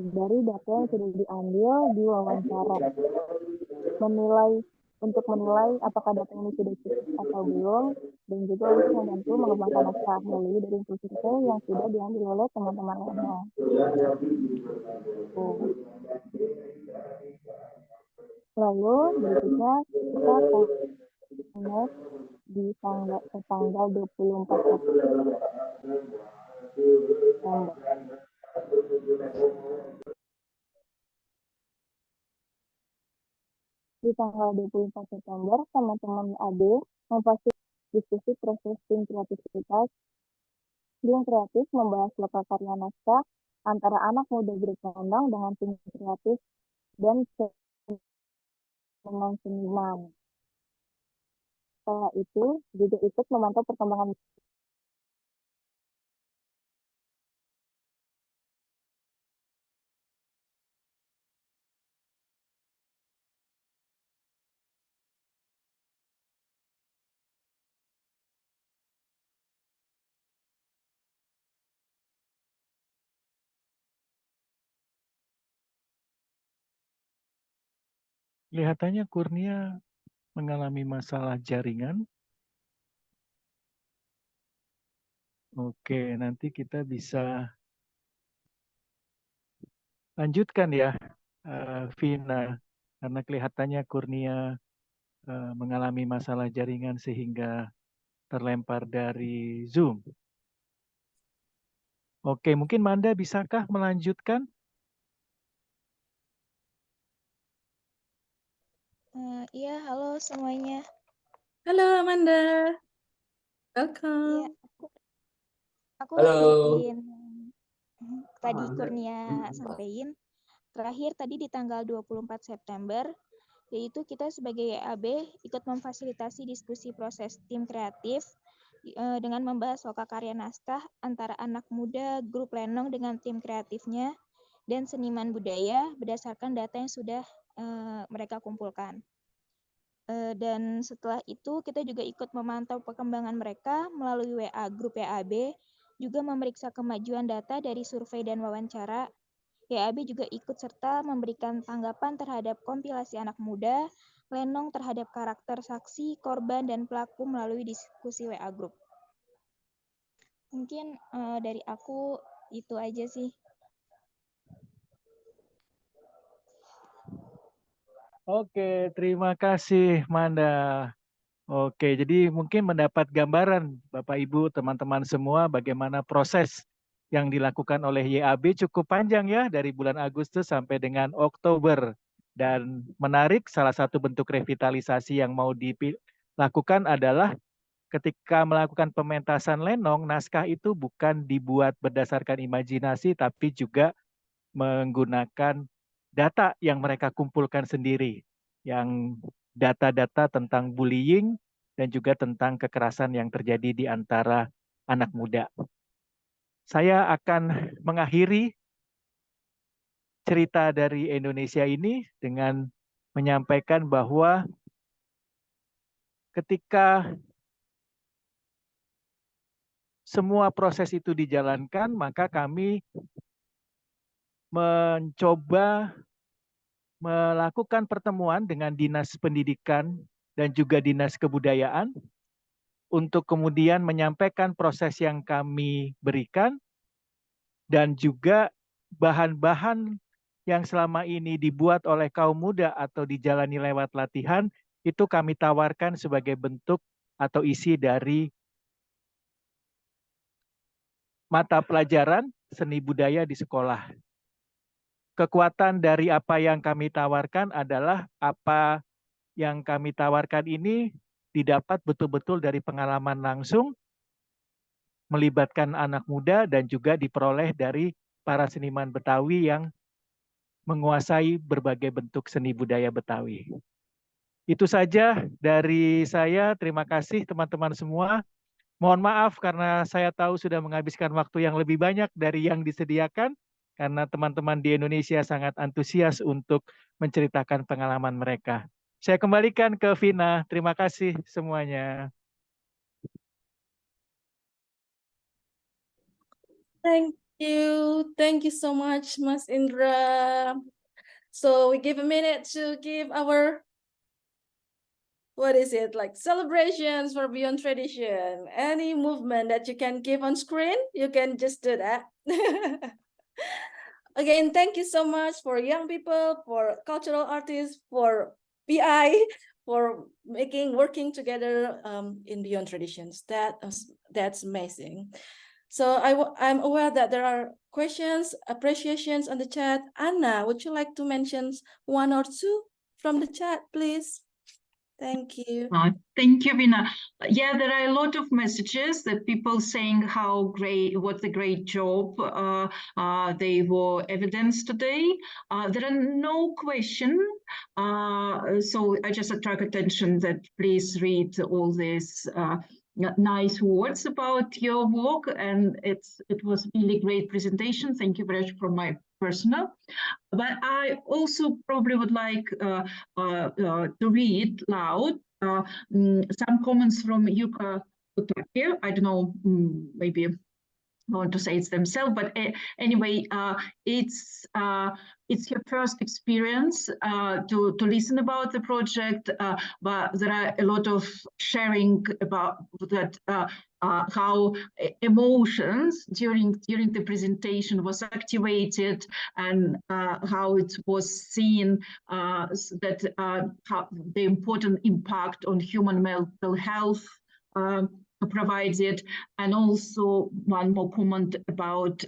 dari data yang sudah diambil di wawancara, menilai apakah data ini sudah cukup atau belum, dan juga untuk membantu mengembangkan naskah melalui dari survei yang sudah diambil oleh teman-teman Lenong. Lalu berikutnya kita akan naik di tanggal 24 September. Di tanggal 24 September, teman-teman AD memfasilitasi diskusi proses tim kreativitas. Tim kreatif membahas lokal karya naskah antara anak muda grup Lenong dengan tim kreatif dan dengan seniman. Setelah itu juga ikut memantau perkembangan. Kelihatannya Kurnia mengalami masalah jaringan. Oke, nanti kita bisa lanjutkan ya, Vina, karena kelihatannya Kurnia mengalami masalah jaringan sehingga terlempar dari Zoom. Oke, mungkin Manda bisakah melanjutkan? Iya, halo semuanya. Halo Amanda. Iya, Welcome. aku Halo. lanjutin tadi Kurnia sampaikan. Terakhir tadi di tanggal 24 September, yaitu kita sebagai YAB ikut memfasilitasi diskusi proses tim kreatif dengan membahas lokal karya naskah antara anak muda grup Lenong dengan tim kreatifnya dan seniman budaya berdasarkan data yang sudah mereka kumpulkan. Dan setelah itu kita juga ikut memantau perkembangan mereka melalui WA grup YAAB, juga memeriksa kemajuan data dari survei dan wawancara. YAAB juga ikut serta memberikan tanggapan terhadap kompilasi anak muda, Lenong terhadap karakter saksi, korban, dan pelaku melalui diskusi WA grup. Mungkin dari aku itu aja sih. Oke, terima kasih Manda. Oke, jadi mungkin mendapat gambaran Bapak Ibu, teman-teman semua bagaimana proses yang dilakukan oleh YAAB cukup panjang ya, dari bulan Agustus sampai dengan Oktober. Dan menarik, salah satu bentuk revitalisasi yang mau dilakukan adalah ketika melakukan pementasan Lenong, naskah itu bukan dibuat berdasarkan imajinasi, tapi juga menggunakan data yang mereka kumpulkan sendiri, yang data-data tentang bullying dan juga tentang kekerasan yang terjadi di antara anak muda. Saya akan mengakhiri cerita dari Indonesia ini dengan menyampaikan bahwa ketika semua proses itu dijalankan, maka kami mencoba melakukan pertemuan dengan Dinas Pendidikan dan juga Dinas Kebudayaan untuk kemudian menyampaikan proses yang kami berikan dan juga bahan-bahan yang selama ini dibuat oleh kaum muda atau dijalani lewat latihan itu kami tawarkan sebagai bentuk atau isi dari mata pelajaran seni budaya di sekolah. Kekuatan dari apa yang kami tawarkan adalah apa yang kami tawarkan ini didapat betul-betul dari pengalaman langsung, melibatkan anak muda dan juga diperoleh dari para seniman Betawi yang menguasai berbagai bentuk seni budaya Betawi. Itu saja dari saya. Terima kasih teman-teman semua. Mohon maaf karena saya tahu sudah menghabiskan waktu yang lebih banyak dari yang disediakan, karena teman-teman di Indonesia sangat antusias untuk menceritakan pengalaman mereka. Saya kembalikan ke Vina. Terima kasih semuanya. Thank you so much, Mas Indra. So we give a minute to give our, what is it, like celebrations for Beyond Tradition. Any movement that you can give on screen, you can just do that. Again, thank you so much for young people, for cultural artists, for BI, for working together in Beyond Traditions. That's amazing. So I'm aware that there are questions, appreciations on the chat. Anna, would you like to mention one or two from the chat, please? Thank you. Thank you, Vina. Yeah, there are a lot of messages that people saying how great, what a great job they were evidenced today. There are no questions, so I just attract attention that please read all these nice words about your work, and it was really great presentation. Thank you very much for my personal. But I also probably would like to read loud some comments from Yuka Utake. I don't know, maybe want to say it's themselves, but anyway, it's her first experience to listen about the project, but there are a lot of sharing about that, how emotions during the presentation was activated, and how it was seen that how the important impact on human mental health provided. And also one more comment about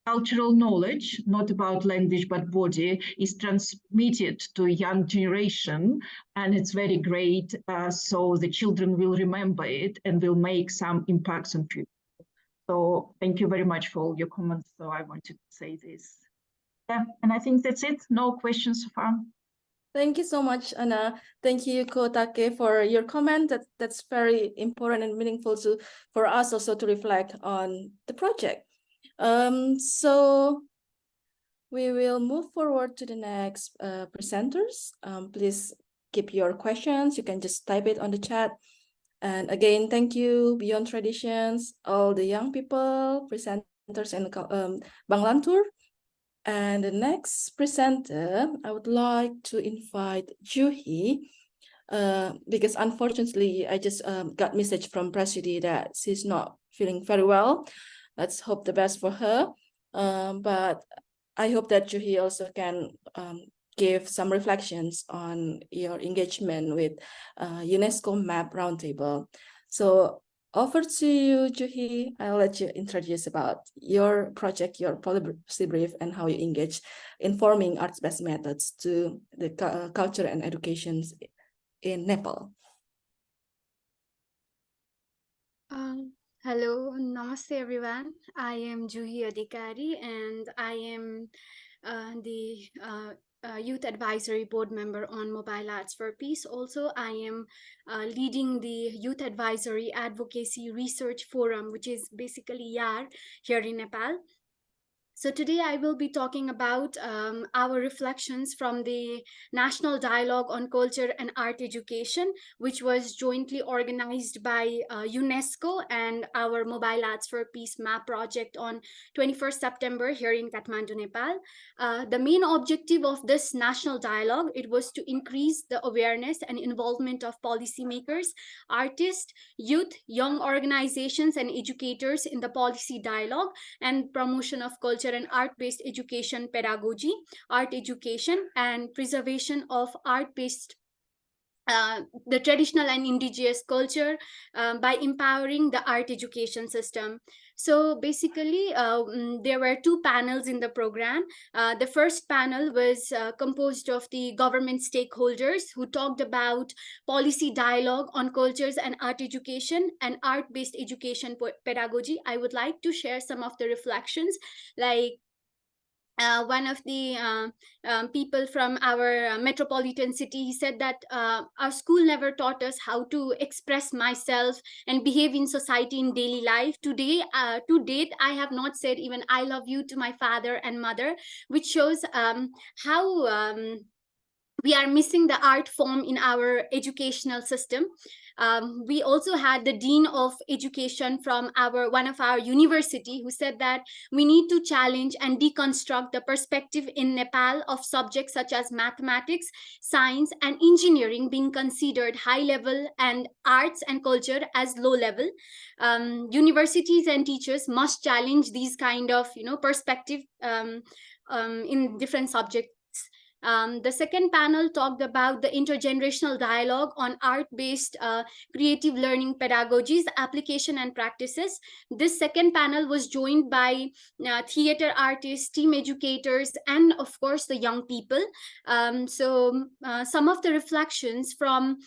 cultural knowledge, not about language but body, is transmitted to a young generation, and it's very great, so the children will remember it and will make some impacts on people. So thank you very much for all your comments. So I wanted to say this. Yeah, and I think that's it. No questions so far. Thank you so much, Anna. Thank you, Kotake, for your comment. That's very important and meaningful for us also to reflect on the project. So We will move forward to the next presenters. Please keep your questions. You can just type it on the chat. And again, thank you, Beyond Traditions, all the young people, presenters, and Bang Lantur. And the next presenter, I would like to invite Juhi, because unfortunately, I just got message from Prasidi that she's not feeling very well. Let's hope the best for her. But I hope that Juhi also can give some reflections on your engagement with UNESCO-MAP Roundtable. So over to you, Juhi. I'll let you introduce about your project, your policy brief, and how you engage in forming arts-based methods to the culture and education in Nepal. Hello, namaste everyone. I am Juhi Adhikari and I am the Youth Advisory Board member on Mobile Arts for Peace. Also, I am leading the Youth Advisory Advocacy Research Forum, which is basically YAAR here in Nepal. So today I will be talking about our reflections from the National Dialogue on Culture and Art Education, which was jointly organized by UNESCO and our Mobile Arts for Peace MAP project on 21st September here in Kathmandu, Nepal. The main objective of this national dialogue, it was to increase the awareness and involvement of policymakers, artists, youth, young organizations, and educators in the policy dialogue and promotion of culture and art-based education pedagogy, art education, and preservation of art-based the traditional and indigenous culture by empowering the art education system. So basically, there were two panels in the program. The first panel was composed of the government stakeholders who talked about policy dialogue on cultures and art education and art-based education pedagogy. I would like to share some of the reflections, like one of the people from our metropolitan city, he said that our school never taught us how to express myself and behave in society in daily life. Today, to date, I have not said even I love you to my father and mother, which shows how we are missing the art form in our educational system. We also had the Dean of Education from one of our university who said that we need to challenge and deconstruct the perspective in Nepal of subjects such as mathematics, science, and engineering being considered high level and arts and culture as low level. Universities and teachers must challenge these kind of perspective in different subjects. The second panel talked about the intergenerational dialogue on art-based creative learning pedagogies, application and practices. This second panel was joined by theater artists, STEAM educators, and of course the young people. Some of the reflections from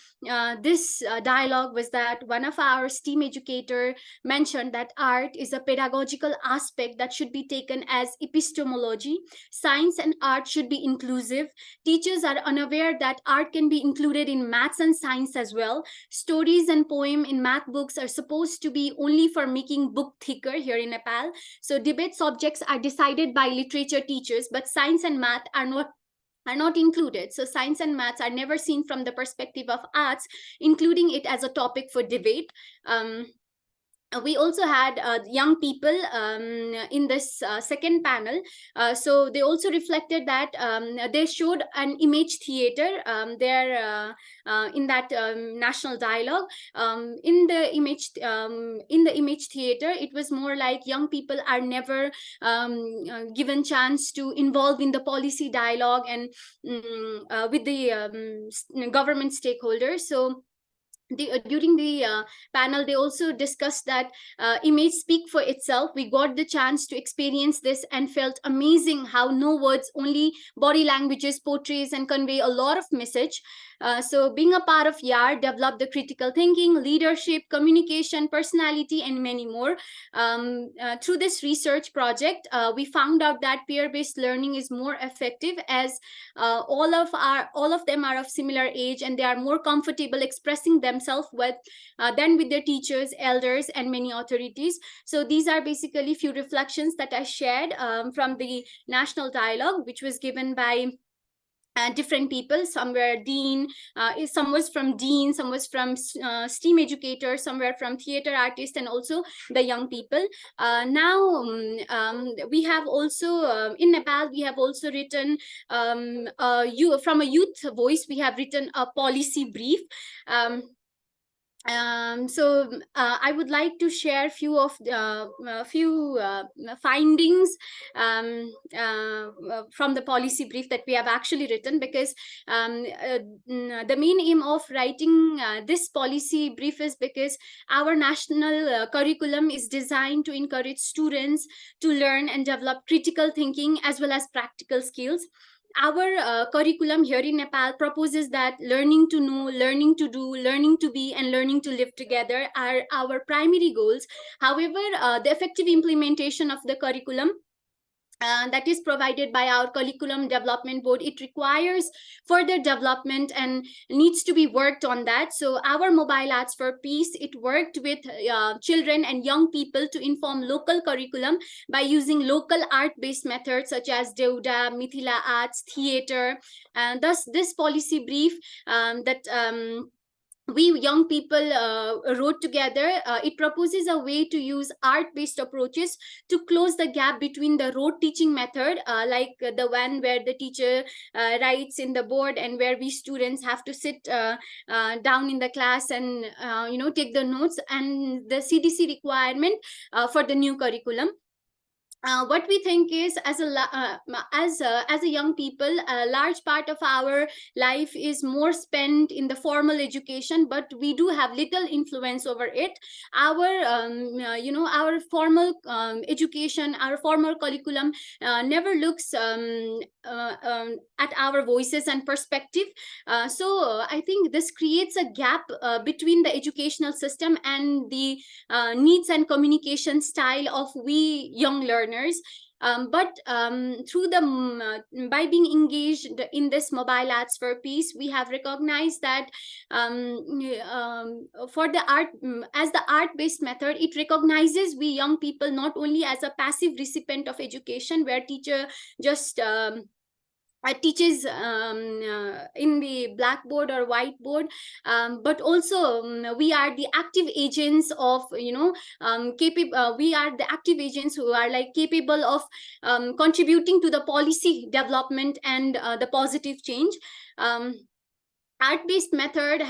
this dialogue was that one of our STEAM educator mentioned that art is a pedagogical aspect that should be taken as epistemology. Science and art should be inclusive. Teachers are unaware that art can be included in maths and science as well. Stories and poems in math books are supposed to be only for making book thicker here in Nepal. So debate subjects are decided by literature teachers, but science and math are not included. So science and maths are never seen from the perspective of arts, including it as a topic for debate. We also had young people in this second panel. So they also reflected that they showed an image theater there in that national dialogue. In the image theater, it was more like young people are never given chance to involve in the policy dialogue and with the government stakeholders. So during the panel, they also discussed that image speak for itself. We got the chance to experience this and felt amazing how no words, only body languages portrays and convey a lot of message. So being a part of YAAR developed the critical thinking, leadership, communication, personality, and many more. Through this research project, we found out that peer-based learning is more effective as all of them are of similar age and they are more comfortable expressing themselves than with their teachers, elders, and many authorities. So these are basically few reflections that I shared from the national dialogue, which was given by different people. Some were dean, some was from dean, some was from STEAM educators, some were from theater artists, and also the young people. Now we have also in Nepal we have also written from a youth voice we have written a policy brief. I would like to share few findings from the policy brief that we have actually written, because the main aim of writing this policy brief is because our national curriculum is designed to encourage students to learn and develop critical thinking as well as practical skills. Our curriculum here in Nepal proposes that learning to know, learning to do, learning to be, and learning to live together are our primary goals. However, the effective implementation of the curriculum that is provided by our curriculum development board, it requires further development and needs to be worked on that. So our Mobile Arts for Peace, it worked with children and young people to inform local curriculum by using local art-based methods such as Deuda, Mithila arts, theater. And thus this policy brief we young people wrote together, it proposes a way to use art-based approaches to close the gap between the rote teaching method, like the one where the teacher writes in the board and where we students have to sit down in the class and take the notes, and the CDC requirement for the new curriculum. What we think is, as a young people, a large part of our life is more spent in the formal education, but we do have little influence over it. Our formal education, our formal curriculum never looks at our voices and perspective. So I think this creates a gap between the educational system and the needs and communication style of we young learners. But through by being engaged in this Mobile Arts for Peace, we have recognized that for the art, as the art-based method, it recognizes we young people not only as a passive recipient of education, where teacher just teaches in the blackboard or whiteboard, but also we are the active agents of we are the active agents who are like capable of contributing to the policy development and the positive change. Art-based method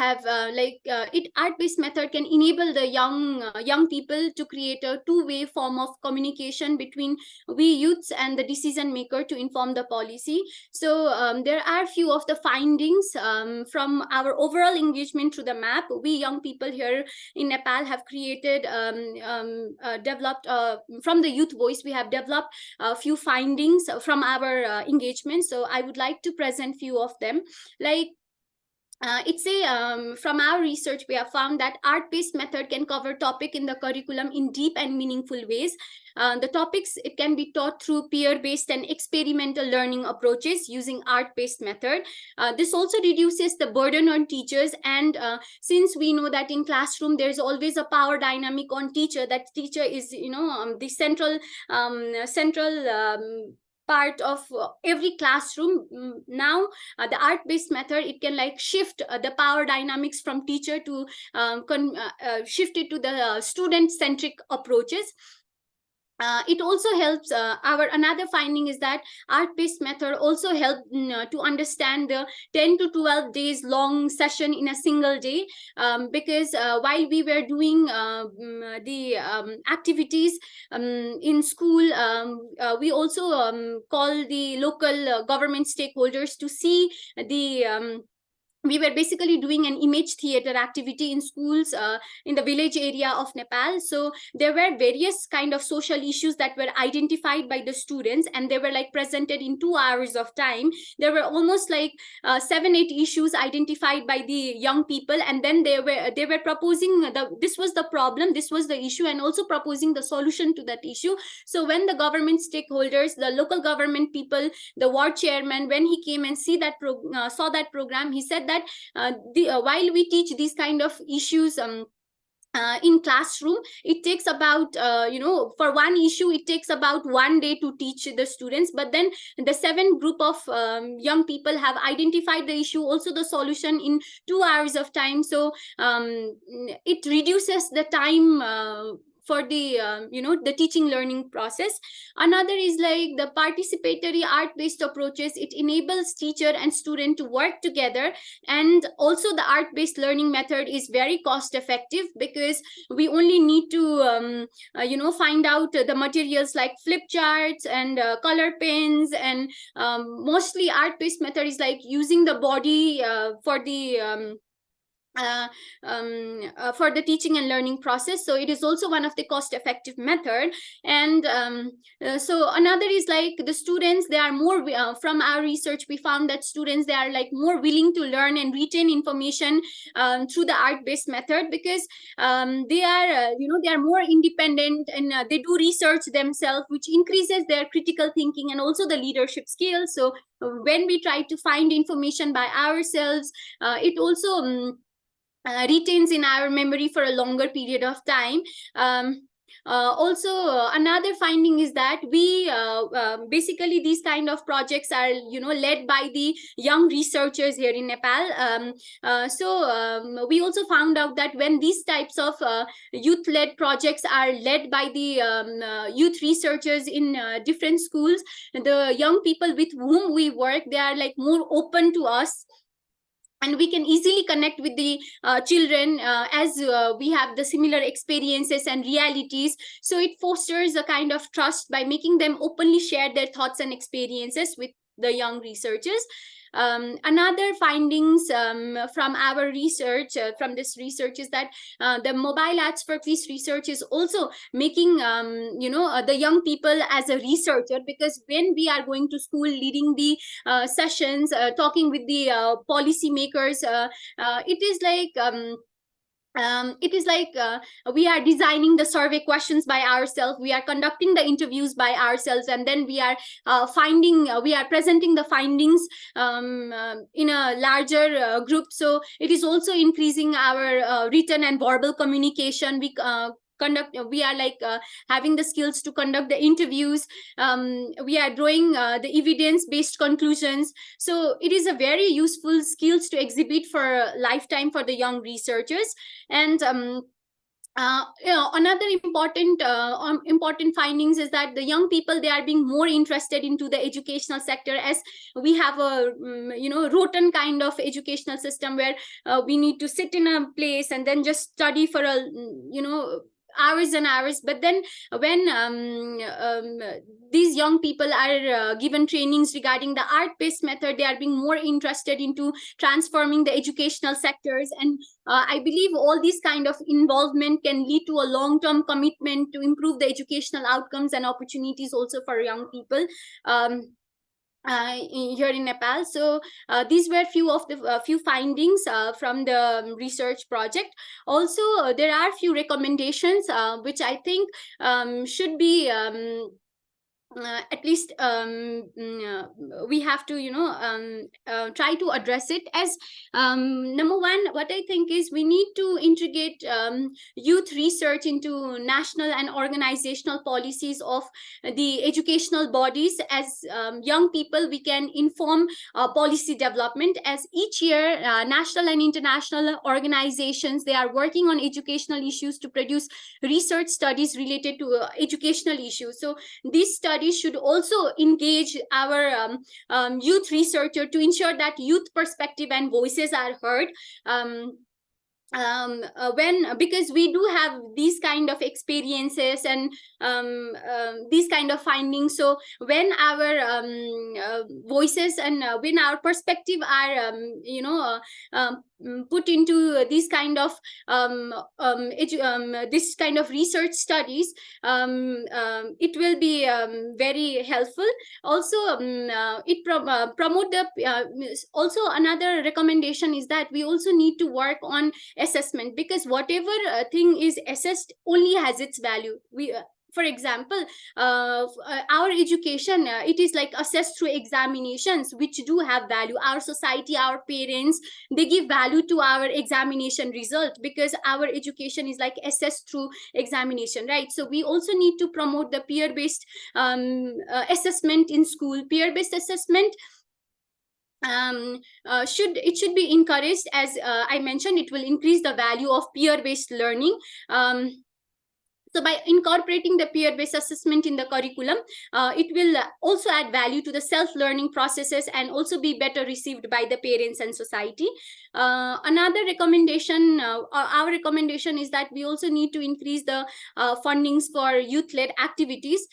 art-based method can enable the young people to create a two-way form of communication between we youths and the decision maker to inform the policy. So there are few of the findings from our overall engagement through the MAP. We young people here in Nepal have created developed from the youth voice, we have developed a few findings from our engagement. So I would like to present few of them. Like from our research, we have found that art-based method can cover topic in the curriculum in deep and meaningful ways. The topics, it can be taught through peer-based and experimental learning approaches using art-based method. This also reduces the burden on teachers, and since we know that in classroom there is always a power dynamic on teacher, that teacher is the central part of every classroom. Now the art-based method, it can like shift the power dynamics from teacher to shift it to the student-centric approaches. It also helps, another finding is that art-based method also help to understand the 10 to 12 days long session in a single day, because while we were doing the activities in school, we also call the local government stakeholders to see the we were basically doing an image theater activity in schools in the village area of Nepal. So there were various kind of social issues that were identified by the students, and they were like presented in 2 hours of time. There were almost like 7-8 issues identified by the young people, and then they were proposing this was the problem, this was the issue, and also proposing the solution to that issue. So when the government stakeholders, the local government people, the ward chairman, when he came and saw that program, he said that while we teach these kind of issues in classroom, it takes about for one issue it takes about 1 day to teach the students, but then the 7 group of young people have identified the issue, also the solution, in 2 hours of time. So it reduces the time for the the teaching learning process. Another is like the participatory art-based approaches. It enables teacher and student to work together, and also the art-based learning method is very cost effective, because we only need to find out the materials like flip charts and color pens, and mostly art-based method is like using the body for the for the teaching and learning process. So it is also one of the cost-effective method. And so another is like the students, they are more from our research, we found that students, they are like more willing to learn and retain information through the art-based method, because they are they are more independent, and they do research themselves, which increases their critical thinking and also the leadership skills. So when we try to find information by ourselves, it also retains in our memory for a longer period of time. Also, another finding is that we basically these kind of projects are led by the young researchers here in Nepal. We also found out that when these types of youth-led projects are led by the youth researchers in different schools, the young people with whom we work, they are like more open to us, and we can easily connect with the children as we have the similar experiences and realities. So it fosters a kind of trust by making them openly share their thoughts and experiences with the young researchers. Another findings from our research, from this research, is that the mobile arts for peace research is also making the young people as a researcher, because when we are going to school, leading the sessions, talking with the policymakers, it is like we are designing the survey questions by ourselves, we are conducting the interviews by ourselves, and then we are we are presenting the findings in a larger group. So it is also increasing our written and verbal communication. We are like having the skills to conduct the interviews. We are drawing the evidence-based conclusions. So it is a very useful skills to exhibit for a lifetime for the young researchers. And another important findings is that the young people, they are being more interested into the educational sector, as we have a roten kind of educational system where we need to sit in a place and then just study for a hours and hours. But then when these young people are given trainings regarding the art-based method, they are being more interested into transforming the educational sectors. And I believe all these kind of involvement can lead to a long-term commitment to improve the educational outcomes and opportunities also for young people here in Nepal. So these were few of the few findings from the research project. Also, there are few recommendations which I think should be at least we have to try to address it. As number one, what I think is we need to integrate youth research into national and organizational policies of the educational bodies. As young people, we can inform policy development, as each year national and international organizations, they are working on educational issues to produce research studies related to educational issues. So these studies should also engage our youth researcher to ensure that youth perspective and voices are heard. because we do have these kind of experiences and these kind of findings. So when our voices and when our perspective are put into these kind of this kind of research studies, it will be very helpful. Also, promote the also another recommendation is that we also need to work on assessment, because whatever thing is assessed only has its value. For example, our education, it is like assessed through examinations, which do have value. Our society, our parents, they give value to our examination result, because our education is like assessed through examination, right? So we also need to promote the peer-based assessment in school. Peer-based assessment should be encouraged. As I mentioned, it will increase the value of peer-based learning. So by incorporating the peer-based assessment in the curriculum, it will also add value to the self-learning processes and also be better received by the parents and society. Another recommendation, our recommendation is that we also need to increase the fundings for youth-led activities,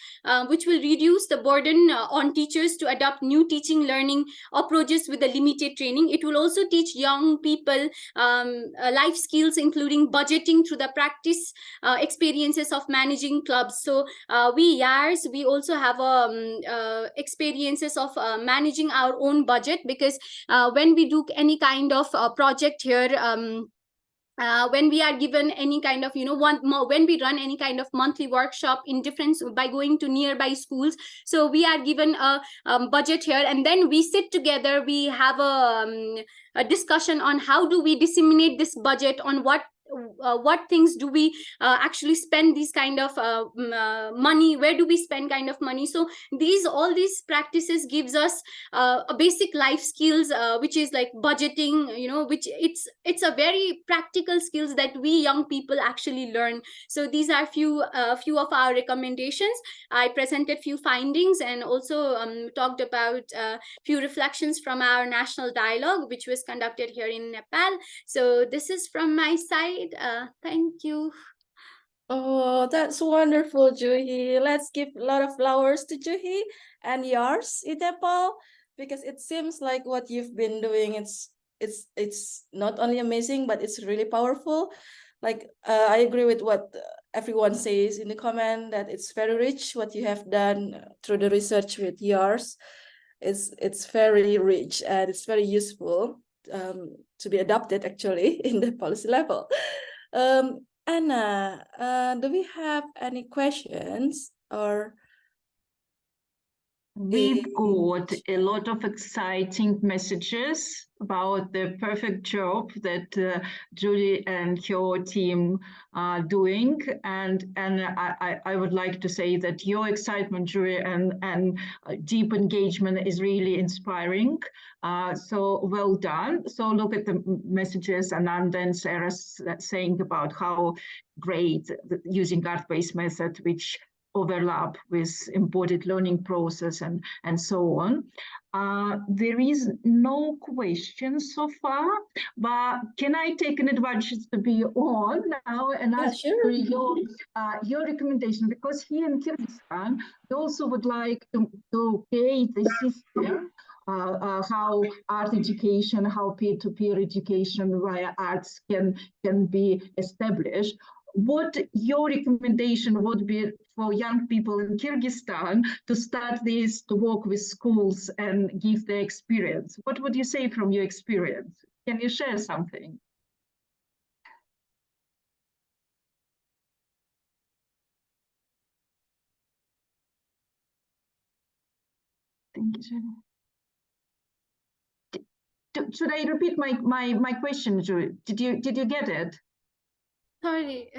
which will reduce the burden on teachers to adopt new teaching learning approaches with a limited training. It will also teach young people life skills, including budgeting through the practice experiences of managing clubs. So we YAARs, we also have experiences of managing our own budget, because when we do any kind of project here, when we are given any kind of when we run any kind of monthly workshop in different, by going to nearby schools, so we are given a budget here, and then we sit together, we have a discussion on how do we disseminate this budget, on what things do we actually spend these kind of money, where do we spend kind of money. So all these practices gives us a basic life skills, which is like budgeting, which it's a very practical skills that we young people actually learn. So these are few of our recommendations. I presented few findings and also talked about few reflections from our national dialogue, which was conducted here in Nepal. So this is from my side. Thank you. Oh, that's wonderful, Juhi. Let's give a lot of flowers to Juhi and yours in Nepal, because it seems like what you've been doing, it's not only amazing, but it's really powerful. Like I agree with what everyone says in the comment, that it's very rich what you have done through the research with yours. It's very rich and it's very useful to be adopted actually in the policy level. Anna, do we have any questions or? We've got a lot of exciting messages about the perfect job that Juhi and her team are doing, and I would like to say that your excitement, Juhi, and deep engagement is really inspiring. So well done. So look at the messages Ananda and Sarah saying about how great using art-based method, which overlap with embodied learning process and so on. There is no question so far, but can I take an advantage to be on now and ask for your recommendation? Because here in Kyrgyzstan, we also would like to create a system how art education, how peer-to-peer education via arts can be established. What your recommendation would be for young people in Kyrgyzstan to start this, to work with schools and give their experience? What would you say from your experience? Can you share something? Thank you. Should I repeat my question, Juhi? Did you get it? Sorry,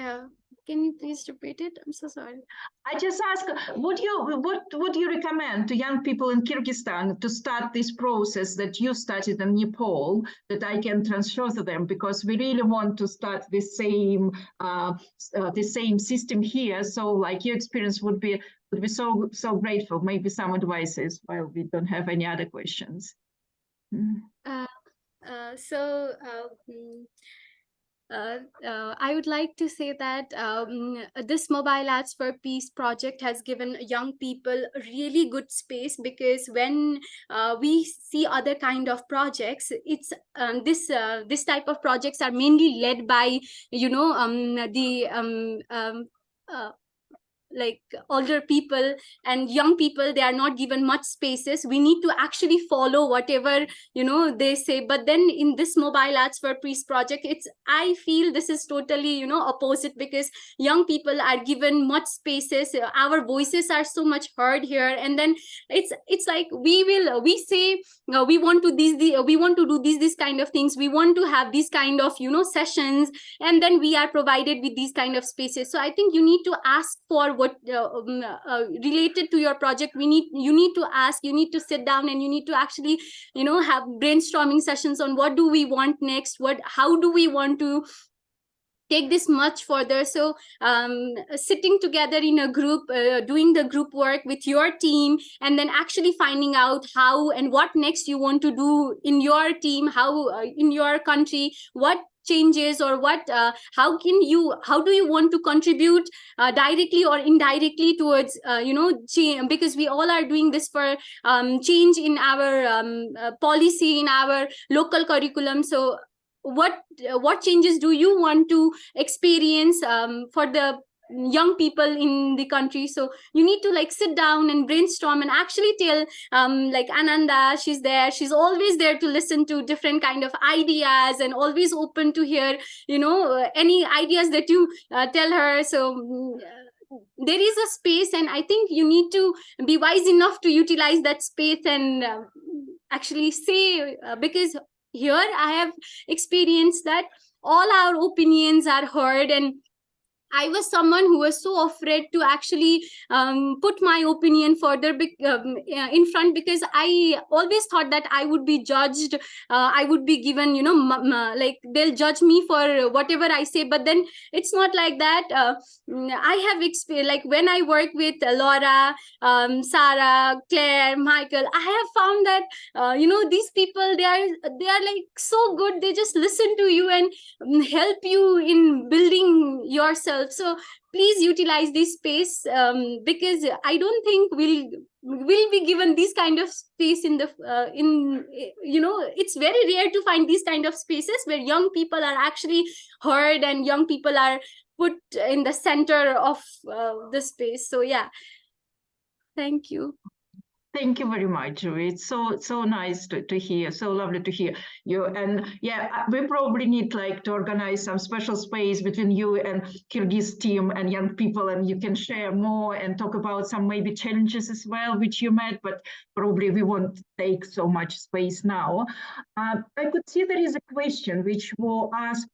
can you please repeat it? I'm so sorry. I just asked, what do you recommend to young people in Kyrgyzstan to start this process that you started in Nepal, that I can transfer to them, because we really want to start the same system here. So, like, your experience would be so grateful. Maybe some advices while we don't have any other questions. I would like to say that this Mobile Arts for Peace project has given young people really good space, because when we see other kind of projects, it's this type of projects are mainly led by like older people and young people. They are not given much spaces. We need to actually follow whatever they say. But then in this Mobile Arts for Peace project, I feel this is totally opposite, because young people are given much spaces. Our voices are so much heard here. And then it's like we say we want to we want to do these kind of things, we want to have these kind of sessions, and then we are provided with these kind of spaces. So I think you need to ask for what related to your project. You need to ask, you need to sit down, and you need to actually have brainstorming sessions on what do we want next, how do we want to take this much further. So sitting together in a group, doing the group work with your team, and then actually finding out how and what next you want to do in your team, how in your country, what changes or what how do you want to contribute directly or indirectly towards change, because we all are doing this for change in our policy, in our local curriculum. So what changes do you want to experience for the young people in the country? So you need to like sit down and brainstorm and actually tell like Ananda, she's there, she's always there to listen to different kind of ideas and always open to hear any ideas that you tell her. So there is a space, and I think you need to be wise enough to utilize that space and actually say, because here I have experienced that all our opinions are heard, and I was someone who was so afraid to actually put my opinion further in front, because I always thought that I would be judged. I would be given, like they'll judge me for whatever I say. But then it's not like that. I have experienced, like when I work with Laura, Sarah, Claire, Michael, I have found that, these people, they are like so good. They just listen to you and help you in building yourself. So please utilize this space, because I don't think we'll be given this kind of space in the it's very rare to find these kind of spaces where young people are actually heard and young people are put in the center of the space. So yeah, thank you. Thank you very much, Juhi. It's so nice to hear, so lovely to hear you. And yeah, we probably need like to organize some special space between you and Kyrgyz team and young people, and you can share more and talk about some maybe challenges as well, which you met, but probably we won't take so much space now. I could see there is a question which was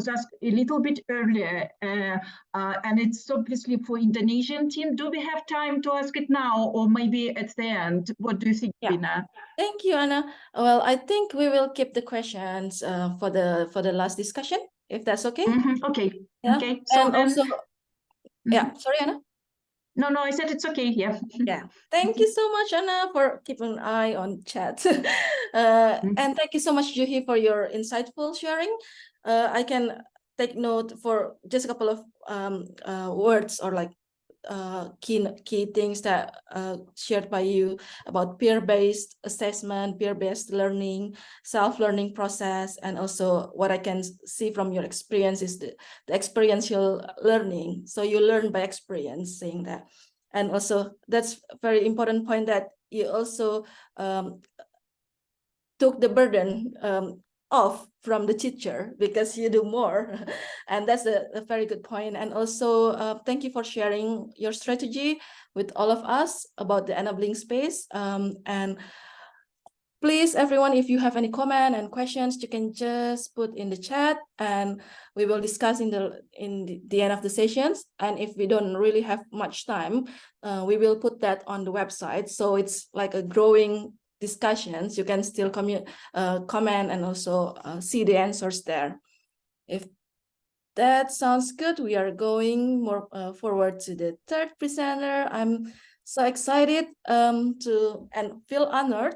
asked a little bit earlier, and it's obviously for Indonesian team. Do we have time to ask it now, or maybe at the end? What do you think, Bina? Thank you, Anna. Well, I think we will keep the questions for the last discussion, if that's okay. Okay. Yeah. Okay. So and then, also, yeah. Sorry, Anna. No, I said it's okay. Yeah. Yeah. Thank you so much, Anna, for keeping an eye on chat. And thank you so much, Juhi, for your insightful sharing. I can take note for just a couple of words or like key things that shared by you about peer-based assessment, peer-based learning, self-learning process, and also what I can see from your experience is the experiential learning. So you learn by experiencing that. And also that's a very important point that you also took the burden off from the teacher because you do more. And that's a very good point. And also thank you for sharing your strategy with all of us about the enabling space. And please, everyone, if you have any comment and questions, you can just put in the chat and we will discuss in the end of the sessions. And if we don't really have much time, we will put that on the website. So it's like a growing discussions. You can still comment and also see the answers there. If that sounds good, we are going more forward to the third presenter. I'm so excited to and feel honored.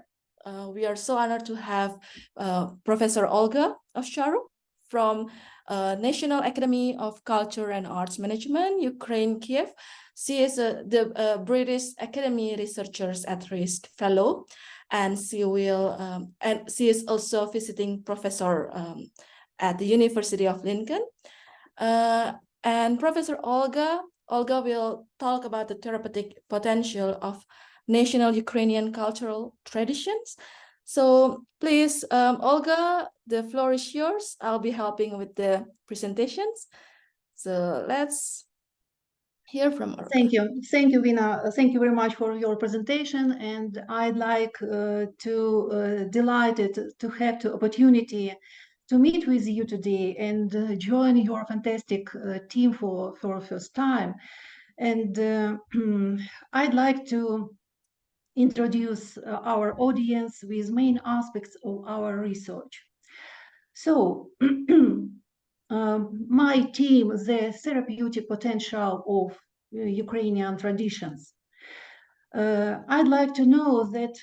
We are so honored to have Professor Olga Ovcharuk from National Academy of Culture and Arts Management, Ukraine, Kiev. She is the British Academy Researchers at Risk Fellow, and she is also visiting professor at the University of Lincoln. And Professor Olga will talk about the therapeutic potential of national Ukrainian cultural traditions. So please, Olga, the floor is yours. I'll be helping with the presentations. So let's hear from Olga. Thank you, Vina. Thank you very much for your presentation. And I'd like delighted to have the opportunity to meet with you today and join your fantastic team for first time. And I'd like to introduce our audience with main aspects of our research. So my team, the therapeutic potential of Ukrainian traditions. I'd like to know that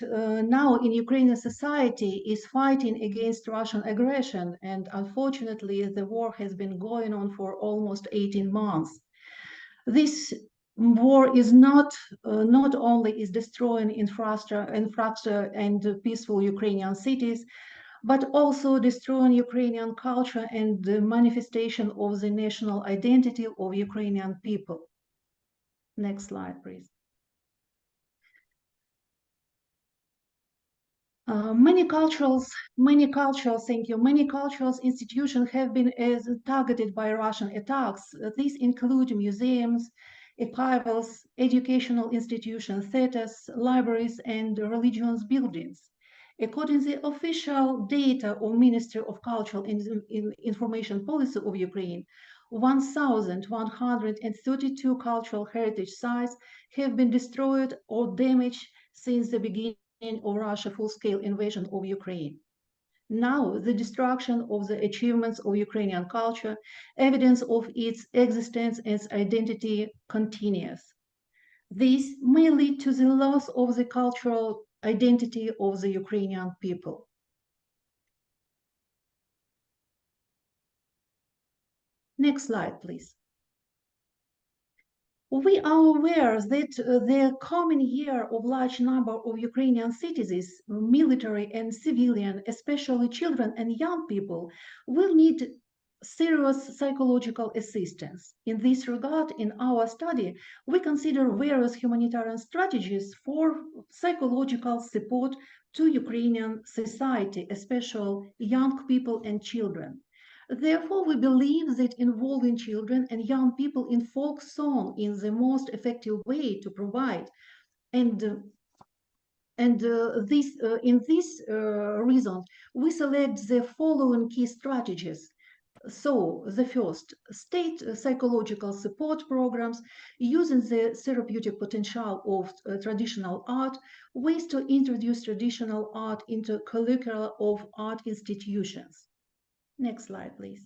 now in Ukrainian society is fighting against Russian aggression, and unfortunately the war has been going on for almost 18 months. This war is not only is destroying infrastructure and peaceful Ukrainian cities, but also destroying Ukrainian culture and the manifestation of the national identity of Ukrainian people. Next slide, please. Many cultural institutions have been targeted by Russian attacks. These include museums, archives, educational institutions, theaters, libraries, and religious buildings. According to the official data of Ministry of Culture and Information Policy of Ukraine, 1,132 cultural heritage sites have been destroyed or damaged since the beginning of Russia's full-scale invasion of Ukraine. Now, the destruction of the achievements of Ukrainian culture, evidence of its existence and identity continues. This may lead to the loss of the cultural identity of the Ukrainian people. Next slide, please. We are aware that the coming year of large number of Ukrainian citizens, military and civilian, especially children and young people, will need serious psychological assistance. In this regard, in our study, we consider various humanitarian strategies for psychological support to Ukrainian society, especially young people and children. Therefore, we believe that involving children and young people in folk song is the most effective way to provide. In this reason, we select the following key strategies. So, the first, state psychological support programs using the therapeutic potential of traditional art, ways to introduce traditional art into curricula of art institutions. Next slide, please.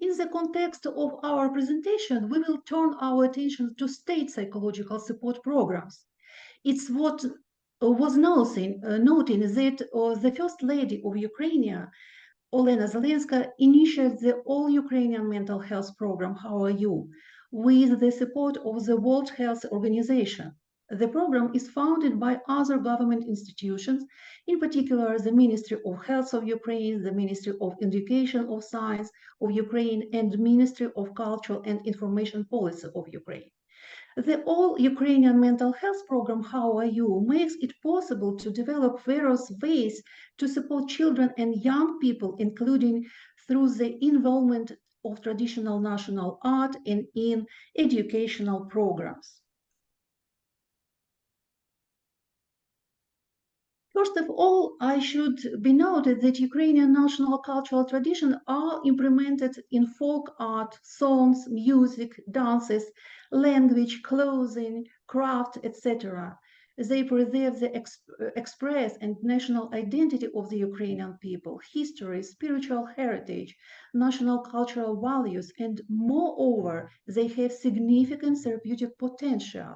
In the context of our presentation, we will turn our attention to state psychological support programs. It's what was noting that the First Lady of Ukraine, Olena Zelenska, initiated the All Ukrainian Mental Health Program, How Are You?, with the support of the World Health Organization. The program is funded by other government institutions, in particular the Ministry of Health of Ukraine, the Ministry of Education of Science of Ukraine, and Ministry of Culture and Information Policy of Ukraine. The All Ukrainian Mental Health Program, How Are You?, makes it possible to develop various ways to support children and young people, including through the involvement of traditional national art and in educational programs. First of all, I should be noted that Ukrainian national cultural traditions are implemented in folk art, songs, music, dances, language, clothing, craft, etc. They preserve the express and national identity of the Ukrainian people, history, spiritual heritage, national cultural values, and moreover, they have significant therapeutic potential.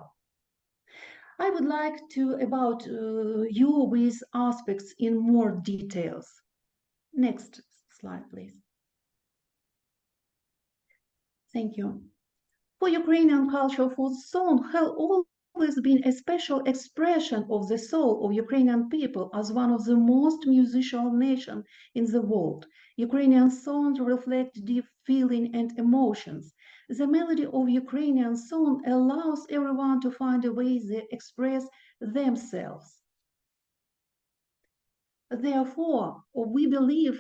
I would like to about you with aspects in more details. Next slide, please. Thank you. For Ukrainian culture, folk song has always been a special expression of the soul of Ukrainian people as one of the most musical nations in the world. Ukrainian songs reflect deep feeling and emotions. The melody of Ukrainian song allows everyone to find a way they express themselves. Therefore, we believe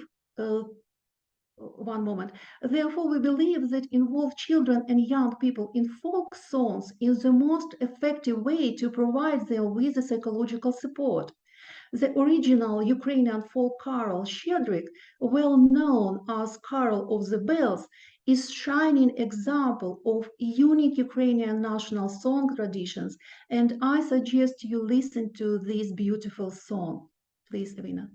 Therefore, we believe that involve children and young people in folk songs is the most effective way to provide them with the psychological support. The original Ukrainian folk carol Shedrik, well known as Carol of the Bells, is shining example of unique Ukrainian national song traditions, and I suggest you listen to this beautiful song. Please, Irina.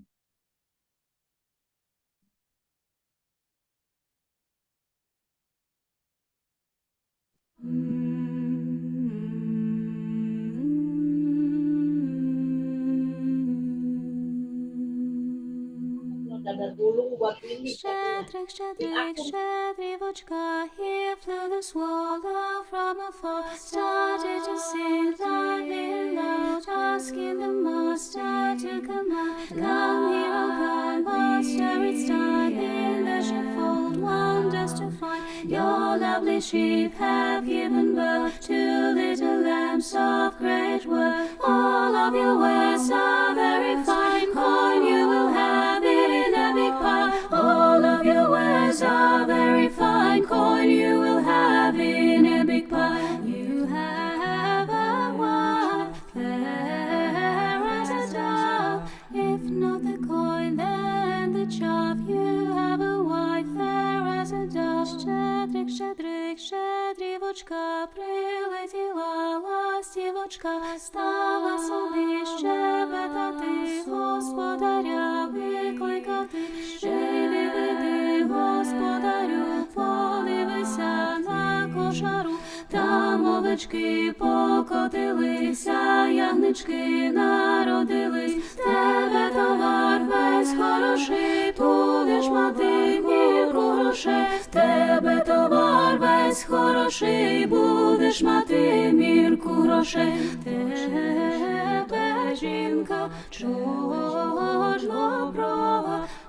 Щедрик, щедрик, щедрівочка, he flew the swallow from afar, started to sing loudly loud, asking the master to come out. Come here, O kind master, it's time in the sheepfold wonders to find. Your lovely sheep have given birth to little lambs of great worth. All of your wares are very fine, coin you will have in a big pile. All of your wares are very fine, coin you will have in a big pile. You have a wife fair as a dove, if not the coin, then the chaff. You have a wife fair as a dove. Щедрик, щедрик, щедрівочка, прилетіла ластівочка, стала собі щебетати, господаря викликати. Йди, веди, господарю, подивися на кошару, там овечки покотилися, ягнички народились. Тебе товар весь хороший, будеш мати мірку грошей. Тебе товар весь хороший, будеш мати мірку грошей. Тебе жінка чорноброва,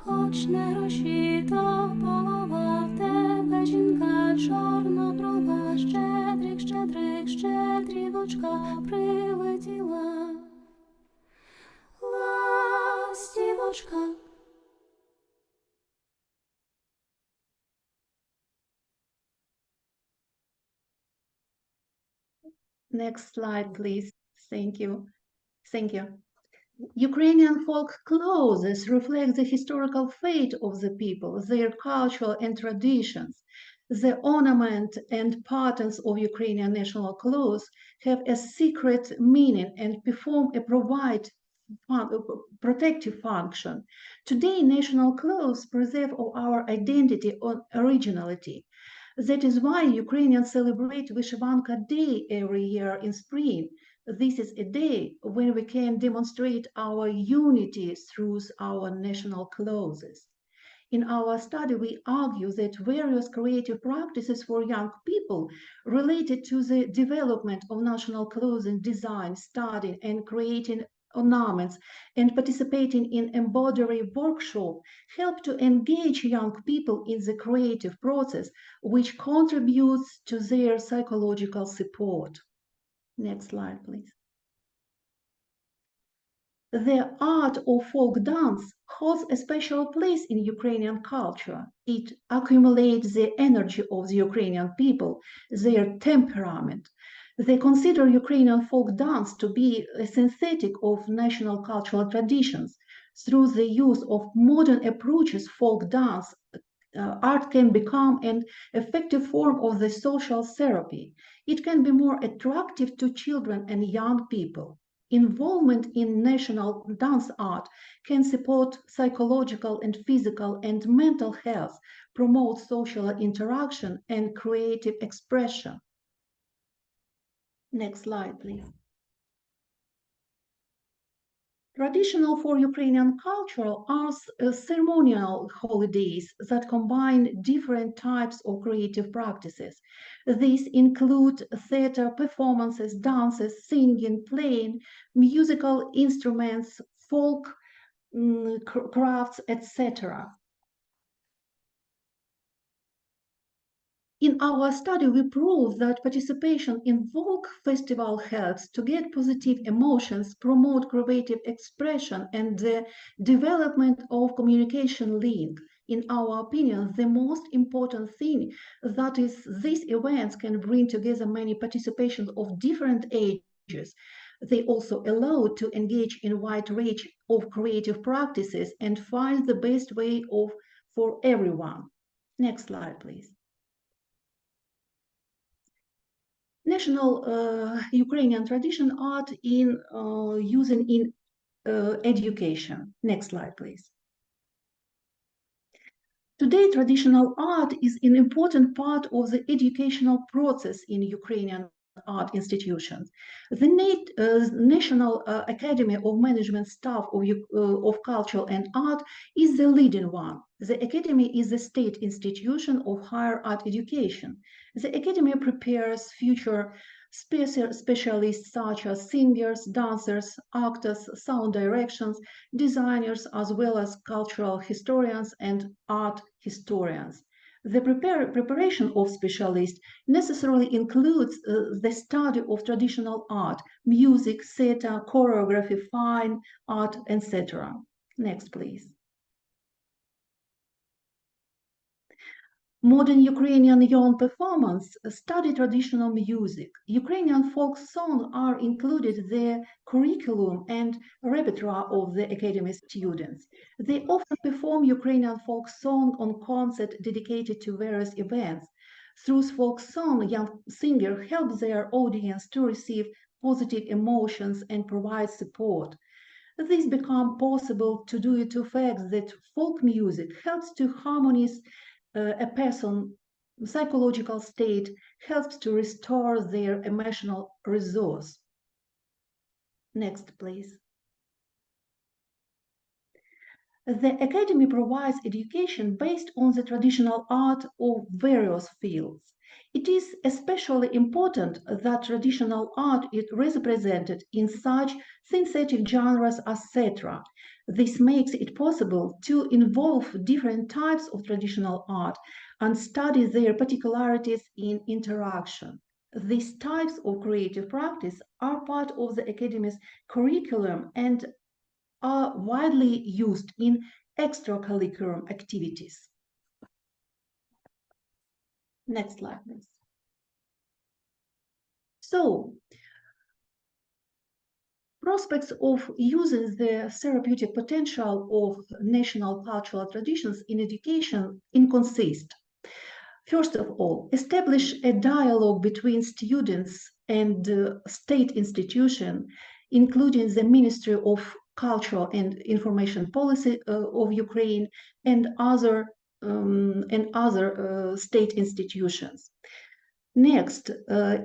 хоч не розчіто полова. Тебе жінка чорноброва, щедрик, щедрик, щедрівочка, прилетіла ластівочка. Next slide, please. Thank you. Thank you. Ukrainian folk clothes reflect the historical fate of the people, their culture and traditions. The ornament and patterns of Ukrainian national clothes have a secret meaning and perform a protective function. Today, national clothes preserve our identity and originality. That is why Ukrainians celebrate Vyshyvanka Day every year in spring. This is a day when we can demonstrate our unity through our national clothes. In our study, we argue that various creative practices for young people related to the development of national clothing design, studying and creating ornaments, and participating in embroidery workshop help to engage young people in the creative process, which contributes to their psychological support. Next slide, please. The art of folk dance holds a special place in Ukrainian culture. It accumulates the energy of the Ukrainian people, their temperament. They consider Ukrainian folk dance to be a synthetic of national cultural traditions. Through the use of modern approaches, folk dance art can become an effective form of the social therapy. It can be more attractive to children and young people. Involvement in national dance art can support psychological and physical and mental health, promote social interaction and creative expression. Next slide, please. Traditional for Ukrainian culture are ceremonial holidays that combine different types of creative practices. These include theater performances, dances, singing, playing, musical instruments, folk crafts, etc. In our study, we proved that participation in folk festival helps to get positive emotions, promote creative expression, and the development of communication link. In our opinion, the most important thing that is these events can bring together many participants of different ages. They also allow to engage in wide range of creative practices and find the best way for everyone. Next slide, please. National Ukrainian tradition art in using in education. Next slide, please. Today, traditional art is an important part of the educational process in Ukrainian art institutions. The National Academy of Management Staff of Culture and Art is the leading one. The Academy is a state institution of higher art education. The Academy prepares future specialists such as singers, dancers, actors, sound directions, designers, as well as cultural historians and art historians. The preparation of specialists necessarily includes the study of traditional art, music, theater, choreography, fine art, etc. Next, please. Modern Ukrainian young performance study traditional music. Ukrainian folk songs are included in the curriculum and repertoire of the academy students. They often perform Ukrainian folk song on concerts dedicated to various events. Through folk song, young singers help their audience to receive positive emotions and provide support. This becomes possible due to the fact that folk music helps to harmonize a person's psychological state, helps to restore their emotional resource. Next, please. The Academy provides education based on the traditional art of various fields. It is especially important that traditional art is represented in such synthetic genres, etc. This makes it possible to involve different types of traditional art and study their particularities in interaction. These types of creative practice are part of the Academy's curriculum and are widely used in extracurricular activities. Next slide, please. So, prospects of using the therapeutic potential of national cultural traditions in education consist. First of all, establish a dialogue between students and state institutions, including the Ministry of Cultural and Information Policy of Ukraine and other state institutions. Next,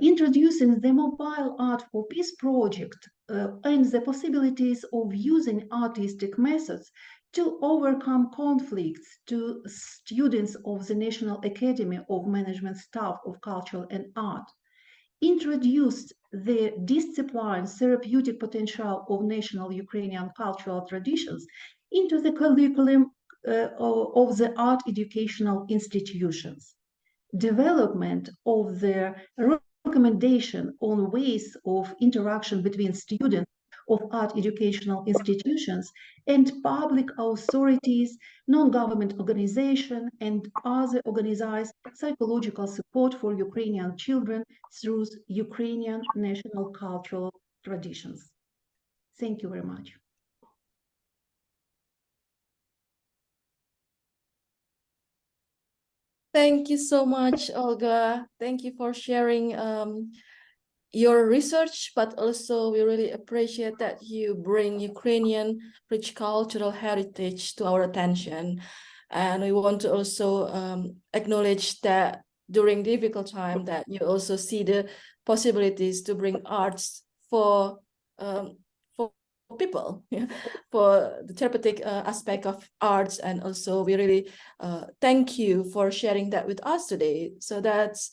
introducing the Mobile Art for Peace project and the possibilities of using artistic methods to overcome conflicts to students of the National Academy of Management Staff of Culture and Art. Introduced the discipline therapeutic potential of national Ukrainian cultural traditions into the curriculum of the art educational institutions. Development of the recommendation on ways of interaction between students of art educational institutions and public authorities, non-government organizations, and other organized psychological support for Ukrainian children through Ukrainian national cultural traditions. Thank you very much. Thank you so much, Olga. Thank you for sharing your research, but also we really appreciate that you bring Ukrainian rich cultural heritage to our attention. And we want to also acknowledge that during difficult time that you also see the possibilities to bring arts for people, yeah, for the therapeutic aspect of arts. And also we really thank you for sharing that with us today. So that's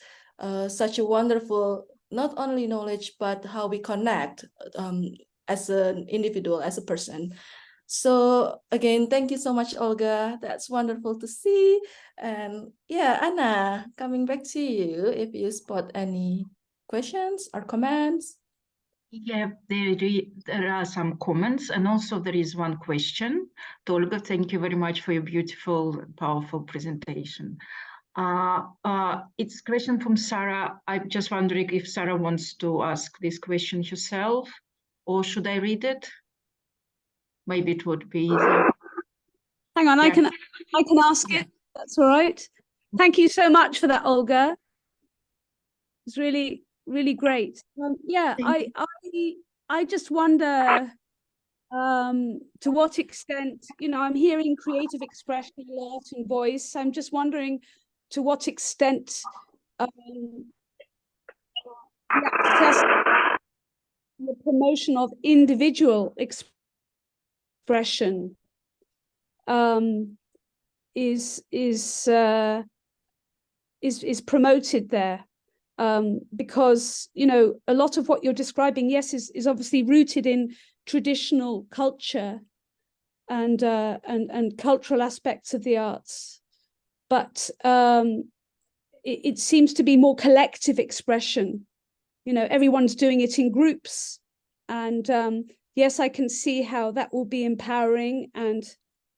such a wonderful, not only knowledge, but how we connect as an individual, as a person. So again, thank you so much, Olga. That's wonderful to see. And yeah, Anna, coming back to you, if you spot any questions or comments. Yeah, there are some comments, and also there is one question. Olga, thank you very much for your beautiful, powerful presentation. It's a question from Sarah. I'm just wondering if Sarah wants to ask this question herself, or should I read it? Maybe it would be easier. Hang on, Yeah. I can ask it. That's all right. Thank you so much for that, Olga. It's really, really great. Yeah, I just wonder to what extent, you know, I'm hearing creative expression, art and voice. I'm just wondering to what extent the promotion of individual expression is promoted there, because, you know, a lot of what you're describing, yes, is obviously rooted in traditional culture and cultural aspects of the arts, but it seems to be more collective expression. You know, everyone's doing it in groups, and yes, I can see how that will be empowering and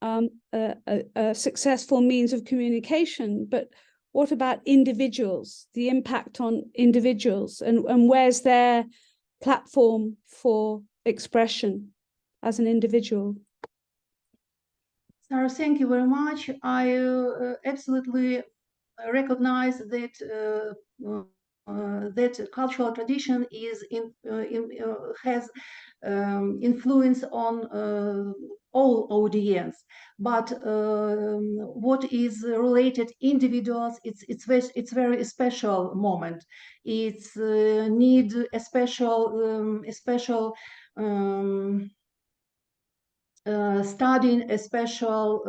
a successful means of communication. But what about individuals, the impact on individuals, and where's their platform for expression as an individual? Sarah, thank you very much. I absolutely recognize that that cultural tradition is has influence on all audience, but what is related individuals, it's very special moment. It's need a special studying, a special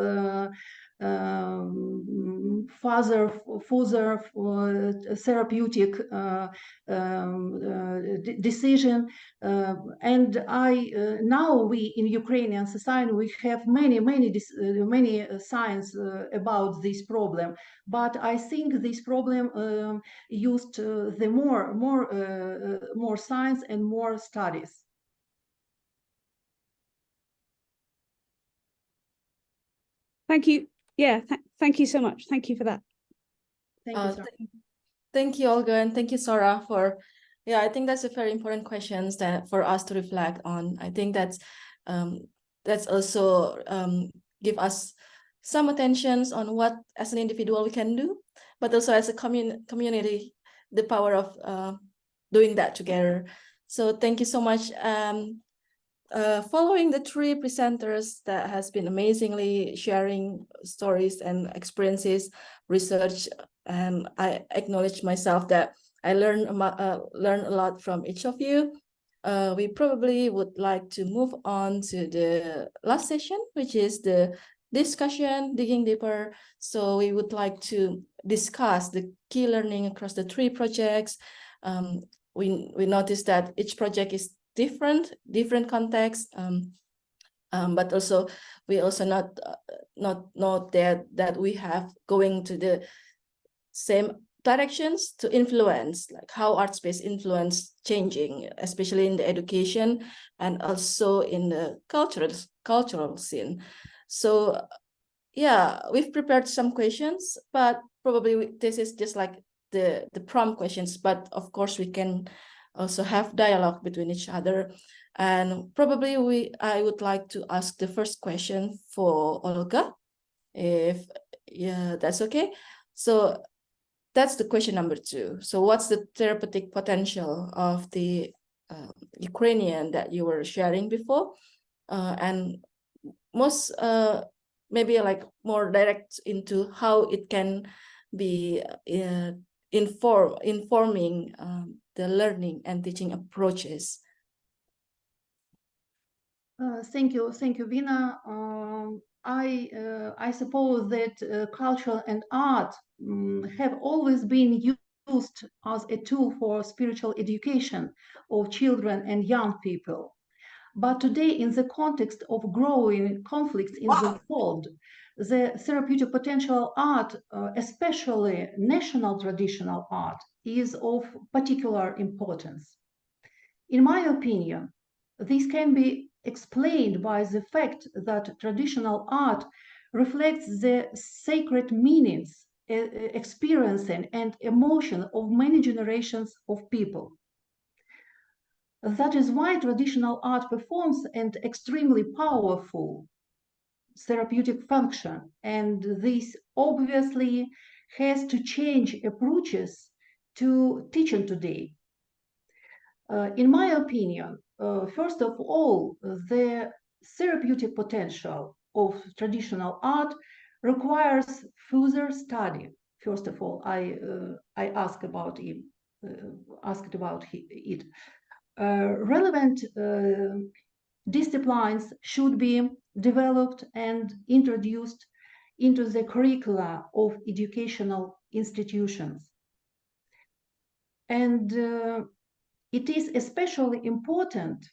further therapeutic decision, and now we in Ukrainian society we have many science about this problem, but I think this problem used the more science and more studies. Thank you. Yeah, thank you so much. Thank you for that. Thank you, Sarah. Thank you, Olga, and thank you, Sarah, for, yeah, I think that's a very important questions that for us to reflect on. I think that's also give us some attentions on what as an individual we can do, but also as a community, the power of doing that together. So thank you so much. Following the three presenters that has been amazingly sharing stories and experiences, research, and I acknowledge myself that I learned a lot from each of you. We probably would like to move on to the last session, which is the discussion, digging deeper. So we would like to discuss the key learning across the three projects. We noticed that each project is different context, but also we also not know that we have going to the same directions to influence, like how art space influence changing, especially in the education and also in the cultural scene. So yeah, we've prepared some questions, but probably this is just like the prompt questions, but of course we can also have dialogue between each other. And probably I would like to ask the first question for Olga, if that's okay. So that's the question number 2. So what's the therapeutic potential of the Ukrainian that you were sharing before? And most maybe like more direct into how it can be informing the learning and teaching approaches. Thank you, Vina. I suppose that culture and art have always been used as a tool for spiritual education of children and young people. But today, in the context of growing conflicts in the world, the therapeutic potential art, especially national traditional art, is of particular importance. In my opinion, this can be explained by the fact that traditional art reflects the sacred meanings, experience, and emotion of many generations of people. That is why traditional art performs an extremely powerful therapeutic function, and this obviously has to change approaches to teaching today. In my opinion, first of all, the therapeutic potential of traditional art requires further study. First of all, I asked about it. Relevant disciplines should be developed and introduced into the curricula of educational institutions. And it is especially important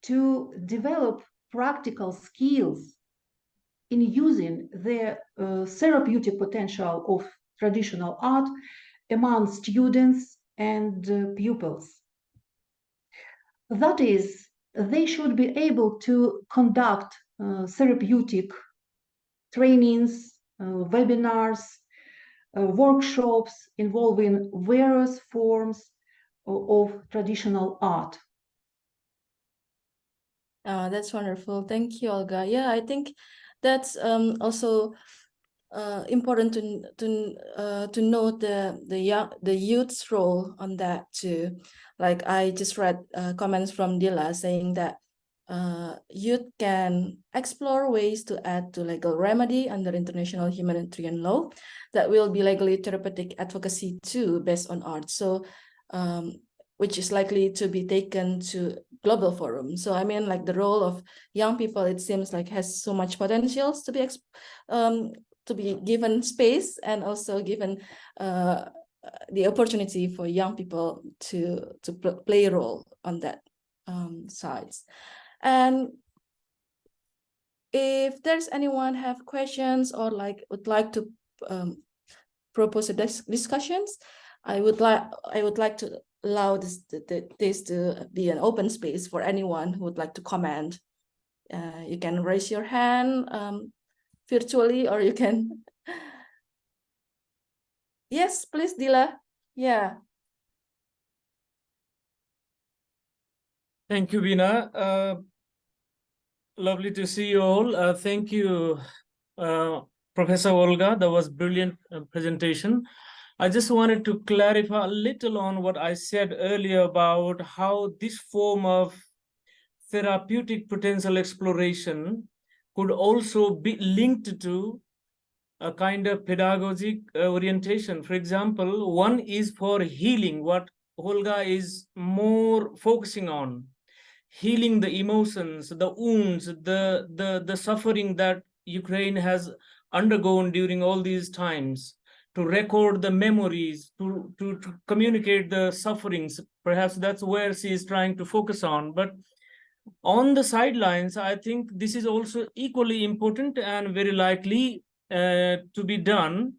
to develop practical skills in using the therapeutic potential of traditional art among students and pupils. That is, they should be able to conduct therapeutic trainings, webinars, workshops involving various forms of traditional art. That's wonderful. Thank you, Olga. Yeah, I think that's also important to note the youth's role on that too. Like I just read comments from Dila saying that youth can explore ways to add to legal remedy under international humanitarian law that will be legally therapeutic advocacy too, based on art. So which is likely to be taken to global forum. So I mean, like the role of young people, it seems like has so much potentials to be given space and also given the opportunity for young people to play a role on that sides. And if there's anyone have questions or like would like to propose a discussions, I would like to allow this to be an open space for anyone who would like to comment. You can raise your hand virtually, or you can. Yes, please, Dila. Yeah. Thank you, Veena. Lovely to see you all. Thank you, Professor Olga. That was brilliant presentation. I just wanted to clarify a little on what I said earlier about how this form of therapeutic potential exploration could also be linked to a kind of pedagogic orientation. For example, one is for healing, what Olga is more focusing on, healing the emotions, the wounds, the suffering that Ukraine has undergone during all these times, to record the memories, to communicate the sufferings. Perhaps that's where she is trying to focus on. But on the sidelines, I think this is also equally important and very likely to be done.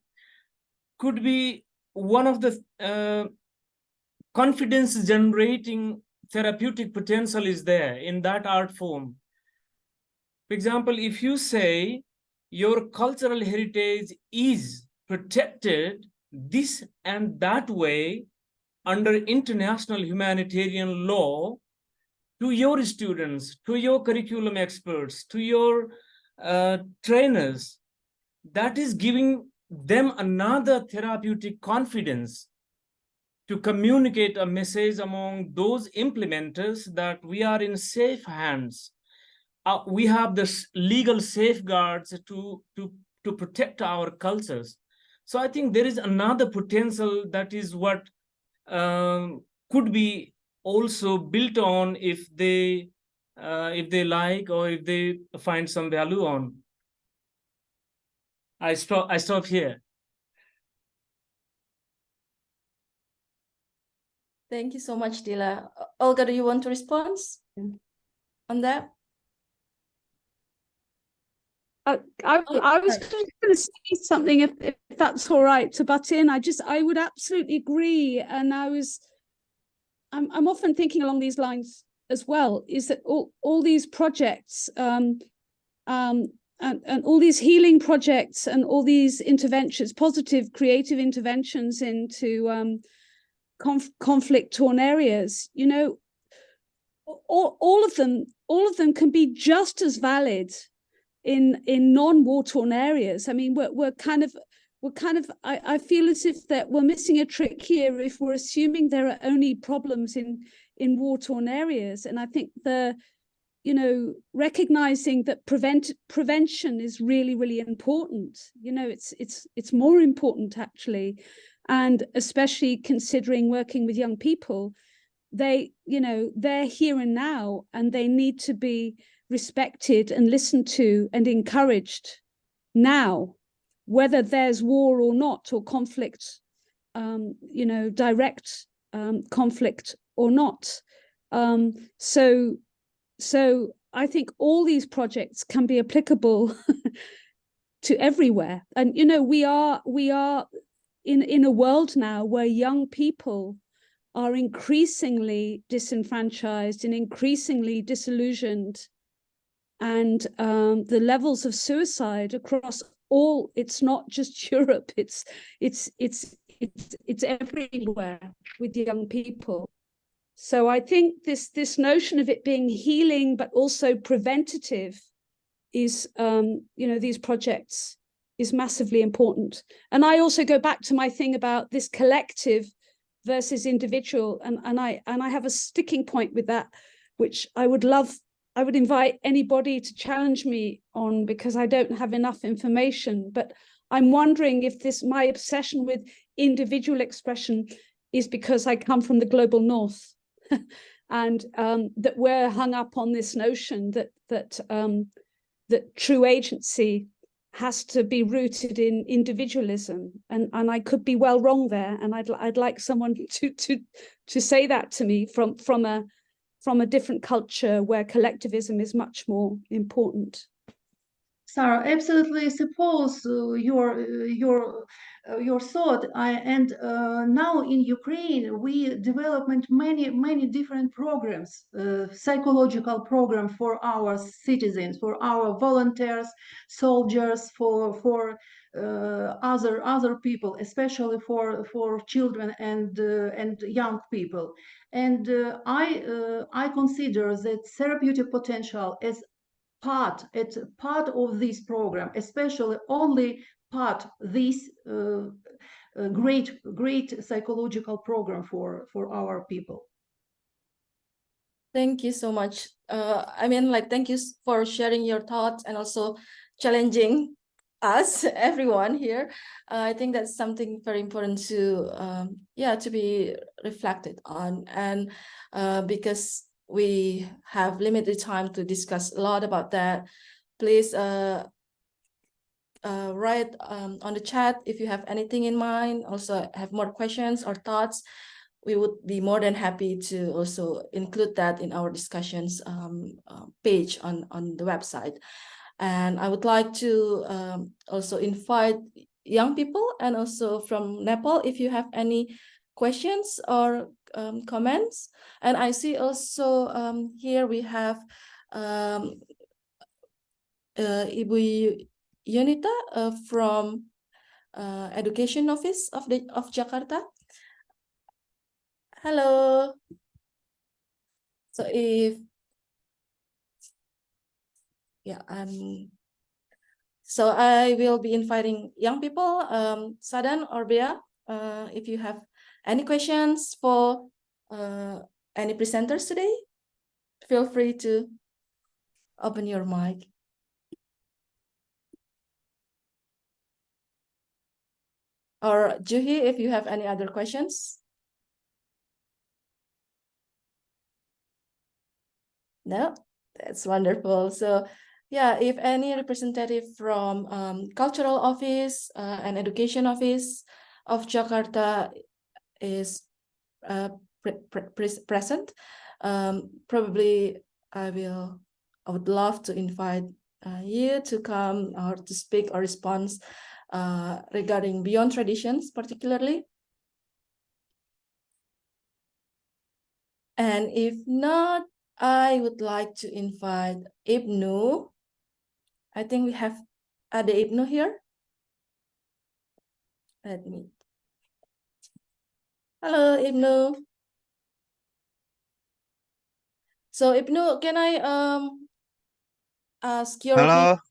Could be one of the confidence generating therapeutic potential is there in that art form. For example, if you say your cultural heritage is protected this and that way under international humanitarian law, to your students, to your curriculum experts, to your trainers, that is giving them another therapeutic confidence to communicate a message among those implementers that we are in safe hands. We have the legal safeguards to protect our cultures. So I think there is another potential that is what could be also built on if they if they like or if they find some value on. I stop here. Thank you so much, Dila. Olga, do you want to respond on that? I was going to say something if that's all right to butt in. I would absolutely agree, and I'm often thinking along these lines as well. Is that all these projects and all these healing projects and all these interventions, positive, creative interventions into conflict-torn areas, you know, all of them can be just as valid in non-war-torn areas. I mean, we're kind of I feel as if that we're missing a trick here if we're assuming there are only problems in war-torn areas. And I think recognizing that prevention is really, really important. You know, it's more important actually, and especially considering working with young people, they're here and now, and they need to be respected and listened to and encouraged now, whether there's war or not, or conflict, direct conflict or not. So I think all these projects can be applicable to everywhere. And, you know, we are in a world now where young people are increasingly disenfranchised and increasingly disillusioned. And the levels of suicide across all, it's not just Europe, it's everywhere with young people. So I think this notion of it being healing but also preventative is, these projects is massively important. And I also go back to my thing about this collective versus individual, and I have a sticking point with that, which I would invite anybody to challenge me on, because I don't have enough information. But I'm wondering if my obsession with individual expression is because I come from the global north, and that we're hung up on this notion that true agency has to be rooted in individualism, and I could be well wrong there. And I'd like someone to say that to me from a different culture where collectivism is much more important. Sarah, absolutely suppose your thought. Now in Ukraine we developed many different programs, psychological program for our citizens, for our volunteers, soldiers, for other people, especially for children and young people. And I consider that therapeutic potential as it's part of this program, especially only part this great psychological program for our people. Thank you so much. Thank you for sharing your thoughts and also challenging us, everyone here. I think that's something very important to be reflected on, and because we have limited time to discuss a lot about that, please write on the chat if you have anything in mind, also have more questions or thoughts. We would be more than happy to also include that in our discussions page on the website. And I would like to also invite young people and also from Nepal, if you have any questions or comments. And I see also here we have Ibu Yunita from Education Office of Jakarta. Hello. So so I will be inviting young people, Sadan or Bea, if you have any questions for any presenters today, feel free to open your mic. Or Juhi, if you have any other questions. No? That's wonderful. So, yeah, if any representative from cultural office and education office of Jakarta is present, probably I would love to invite you to come or to speak or respond regarding beyond traditions, particularly. And if not, I would like to invite Ibnu. I think we have Ade Ibnu here. Let me. Hello, Ibnu. So Ibnu, can I ask your opinion? Halo,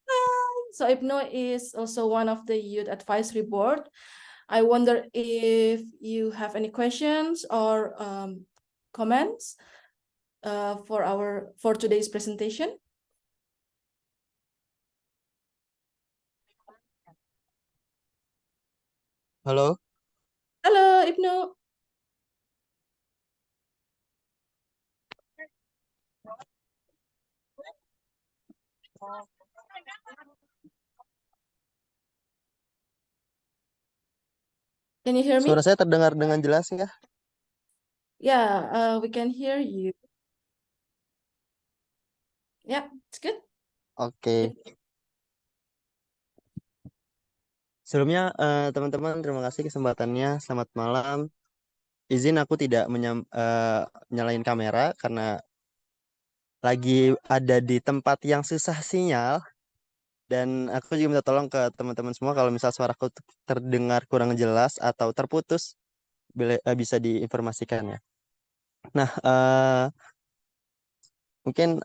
Hi. So Ibnu is also one of the Youth Advisory Board. I wonder if you have any questions or comments for today's presentation. halo. Halo, Ibnu. Can you hear me? Suara saya terdengar dengan jelas ya? Yeah, we can hear you. Yeah, it's good. Oke. Sebelumnya teman-teman terima kasih kesempatannya. Selamat malam. Izin aku tidak nyalain kamera karena lagi ada di tempat yang susah sinyal. Dan aku juga minta tolong ke teman-teman semua kalau misal suaraku terdengar kurang jelas atau terputus bisa diinformasikan ya. Nah, mungkin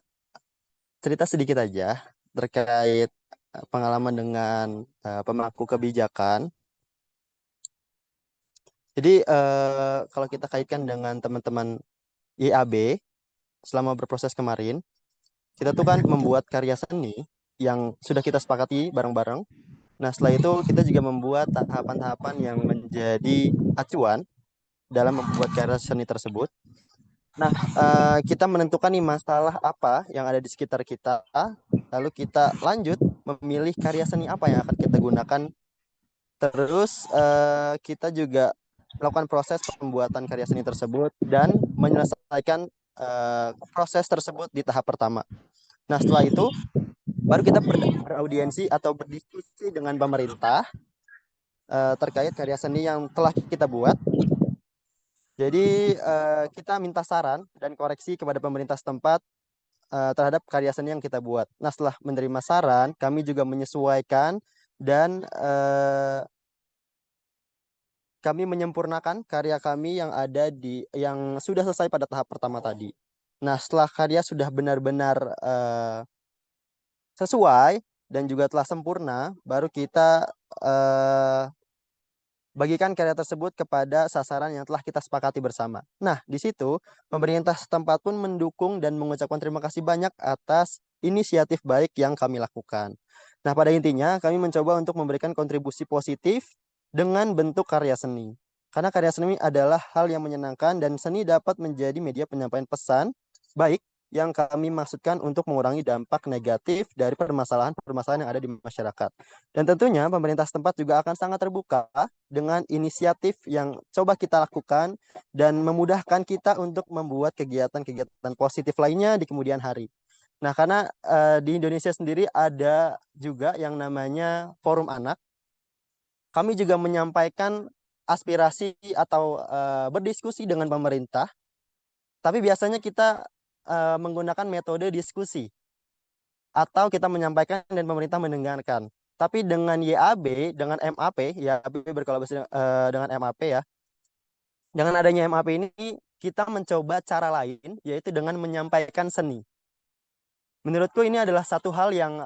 cerita sedikit aja terkait pengalaman dengan pemangku kebijakan. Jadi kalau kita kaitkan dengan teman-teman YAB selama berproses kemarin, kita tuh kan membuat karya seni yang sudah kita sepakati bareng-bareng. Nah, setelah itu kita juga membuat tahapan-tahapan yang menjadi acuan dalam membuat karya seni tersebut. Nah, kita menentukan nih masalah apa yang ada di sekitar kita, lalu kita lanjut memilih karya seni apa yang akan kita gunakan. Terus kita juga melakukan proses pembuatan karya seni tersebut dan menyelesaikan proses tersebut di tahap pertama. Nah, setelah itu baru kita beraudiensi atau berdiskusi dengan pemerintah terkait karya seni yang telah kita buat. Jadi kita minta saran dan koreksi kepada pemerintah setempat terhadap karya seni yang kita buat. Nah, setelah menerima saran, kami juga menyesuaikan dan kami menyempurnakan karya kami yang yang sudah selesai pada tahap pertama tadi. Nah, setelah karya sudah benar-benar sesuai dan juga telah sempurna, baru kita bagikan karya tersebut kepada sasaran yang telah kita sepakati bersama. Nah, di situ pemerintah setempat pun mendukung dan mengucapkan terima kasih banyak atas inisiatif baik yang kami lakukan. Nah, pada intinya kami mencoba untuk memberikan kontribusi positif dengan bentuk karya seni. Karena karya seni adalah hal yang menyenangkan dan seni dapat menjadi media penyampaian pesan baik yang kami maksudkan untuk mengurangi dampak negatif dari permasalahan-permasalahan yang ada di masyarakat. Dan tentunya pemerintah setempat juga akan sangat terbuka dengan inisiatif yang coba kita lakukan dan memudahkan kita untuk membuat kegiatan-kegiatan positif lainnya di kemudian hari. Nah, karena di Indonesia sendiri ada juga yang namanya Forum Anak. Kami juga menyampaikan aspirasi atau berdiskusi dengan pemerintah. Tapi biasanya kita menggunakan metode diskusi atau kita menyampaikan dan pemerintah mendengarkan. Tapi dengan YAB, dengan MAP, YAB berkolaborasi dengan MAP ya. Dengan adanya MAP ini kita mencoba cara lain, yaitu dengan menyampaikan seni. Menurutku ini adalah satu hal yang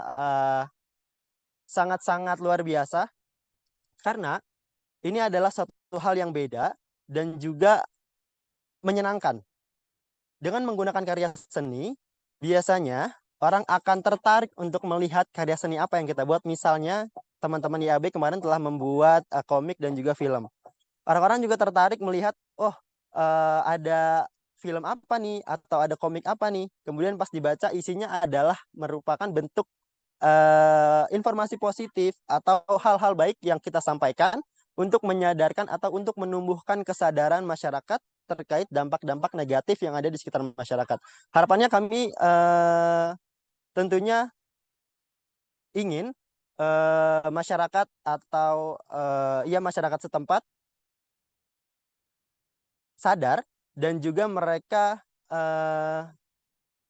sangat-sangat luar biasa karena ini adalah satu hal yang beda dan juga menyenangkan. Dengan menggunakan karya seni, biasanya orang akan tertarik untuk melihat karya seni apa yang kita buat. Misalnya, teman-teman YAB kemarin telah membuat komik dan juga film. Orang-orang juga tertarik melihat, oh ada film apa nih atau ada komik apa nih. Kemudian pas dibaca isinya adalah merupakan bentuk informasi positif atau hal-hal baik yang kita sampaikan untuk menyadarkan atau untuk menumbuhkan kesadaran masyarakat terkait dampak-dampak negatif yang ada di sekitar masyarakat. Harapannya kami tentunya ingin masyarakat atau masyarakat setempat sadar dan juga mereka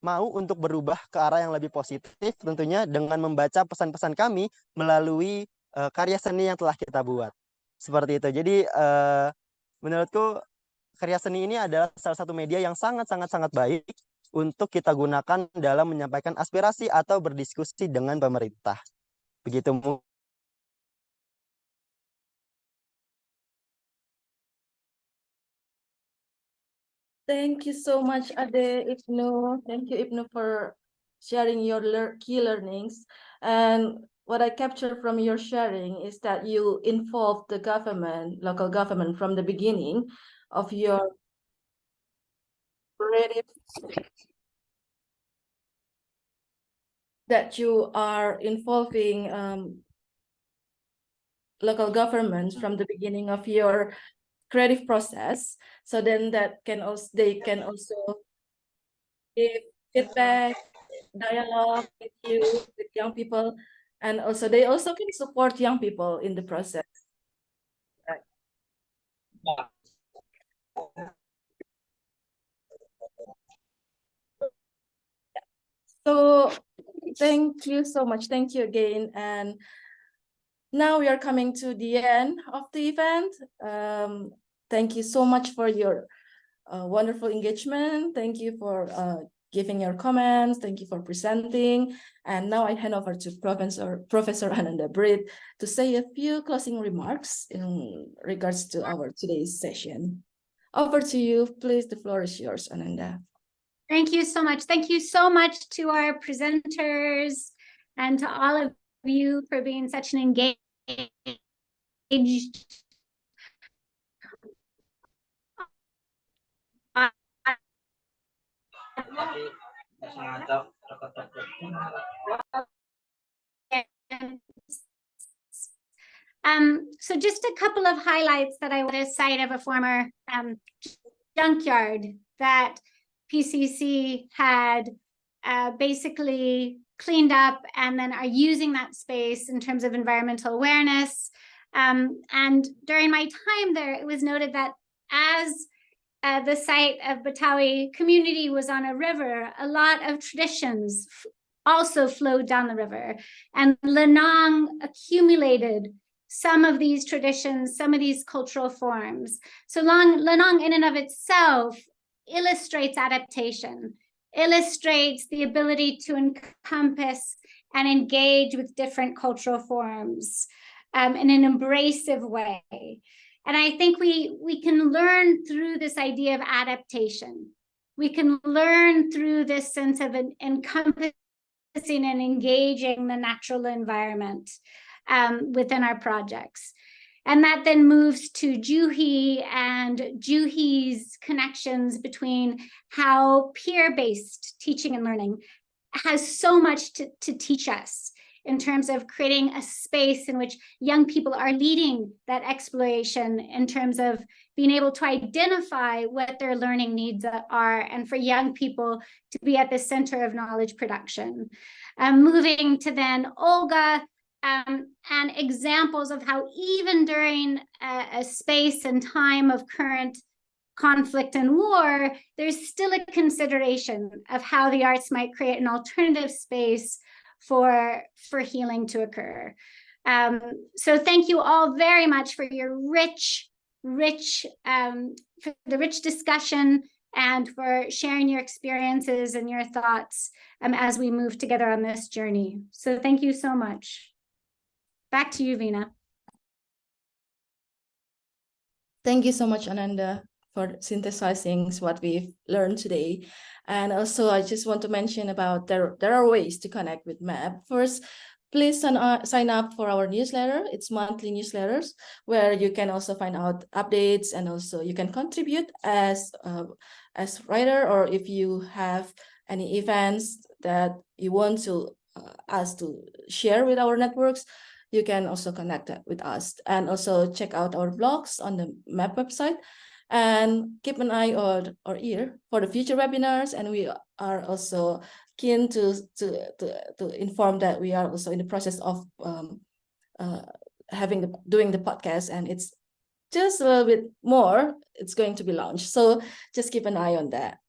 mau untuk berubah ke arah yang lebih positif tentunya dengan membaca pesan-pesan kami melalui karya seni yang telah kita buat. Seperti itu. Jadi menurutku karya seni ini adalah salah satu media yang sangat baik untuk kita gunakan dalam menyampaikan aspirasi atau berdiskusi dengan pemerintah. Begitu. Thank you so much, Ibnu. Thank you, Ibnu, for sharing your key learnings. And what I captured from your sharing is that you involved the government, local government, from the beginning of your creative, that you are involving local governments from the beginning of your creative process, so then that they can also give feedback, dialogue with you, with young people, and also they also can support young people in the process. Right. So thank you so much. Thank you again. And now we are coming to the end of the event. Thank you so much for your wonderful engagement. Thank you for giving your comments. Thank you for presenting. And now I hand over to Professor Ananda Brit to say a few closing remarks in regards to our today's session. Over to you, please. The floor is yours, Ananda. Thank you so much. Thank you so much to our presenters and to all of you for being such an engaged so just a couple of highlights that I want to cite of a former junkyard that PCC had basically cleaned up and then are using that space in terms of environmental awareness. And during my time there, it was noted that as the site of Betawi community was on a river, a lot of traditions also flowed down the river. And Lenong accumulated some of these traditions, some of these cultural forms. So Lenong in and of itself illustrates adaptation, illustrates the ability to encompass and engage with different cultural forms in an embracive way. And I think we can learn through this idea of adaptation. We can learn through this sense of encompassing and engaging the natural environment within our projects. And that then moves to Juhi and Juhi's connections between how peer-based teaching and learning has so much to teach us in terms of creating a space in which young people are leading that exploration in terms of being able to identify what their learning needs are, and for young people to be at the center of knowledge production. Moving to then Olga, and examples of how even during a space and time of current conflict and war, there's still a consideration of how the arts might create an alternative space for healing to occur. So thank you all very much for your rich discussion and for sharing your experiences and your thoughts as we move together on this journey. So thank you so much. Back to you, Vina. Thank you so much, Ananda, for synthesizing what we've learned today. And also, I just want to mention about there are ways to connect with MAP. First, please sign up for our newsletter. It's monthly newsletters where you can also find out updates, and also you can contribute as writer, or if you have any events that you want to us to share with our networks, you can also connect with us, and also check out our blogs on the MAP website, and keep an eye or ear for the future webinars. And we are also keen to inform that we are also in the process of doing the podcast, and it's just a little bit more, it's going to be launched. So just keep an eye on that.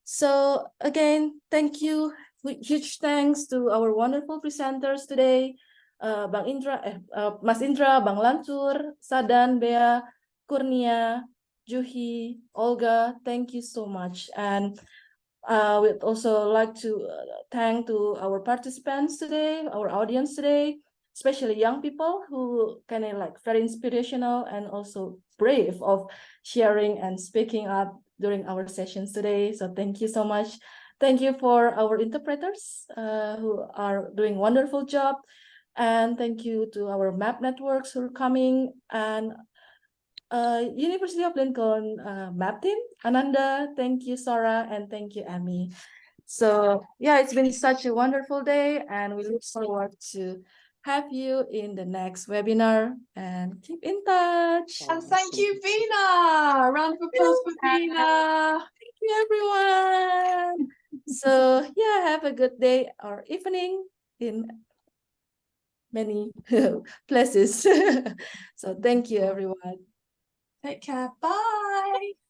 So again, thank you. Huge thanks to our wonderful presenters today, Bang Indra, Mas Indra, Bang Lantur, Sadan, Bea, Kurnia, Juhi, Olga. Thank you so much. And we'd also like to thank to our participants today, our audience today, especially young people who kind of like very inspirational and also brave of sharing and speaking up during our sessions today. So thank you so much. Thank you for our interpreters who are doing wonderful job. And thank you to our MAP networks who are coming, and University of Lincoln MAP team, Ananda, thank you, Sora, and thank you, Amy. So yeah, it's been such a wonderful day, and we look forward to have you in the next webinar, and keep in touch. And thank you, Vina. Round of applause for Vina. Thank you, everyone. So yeah, have a good day or evening in many places. So thank you, everyone. Take care. Bye.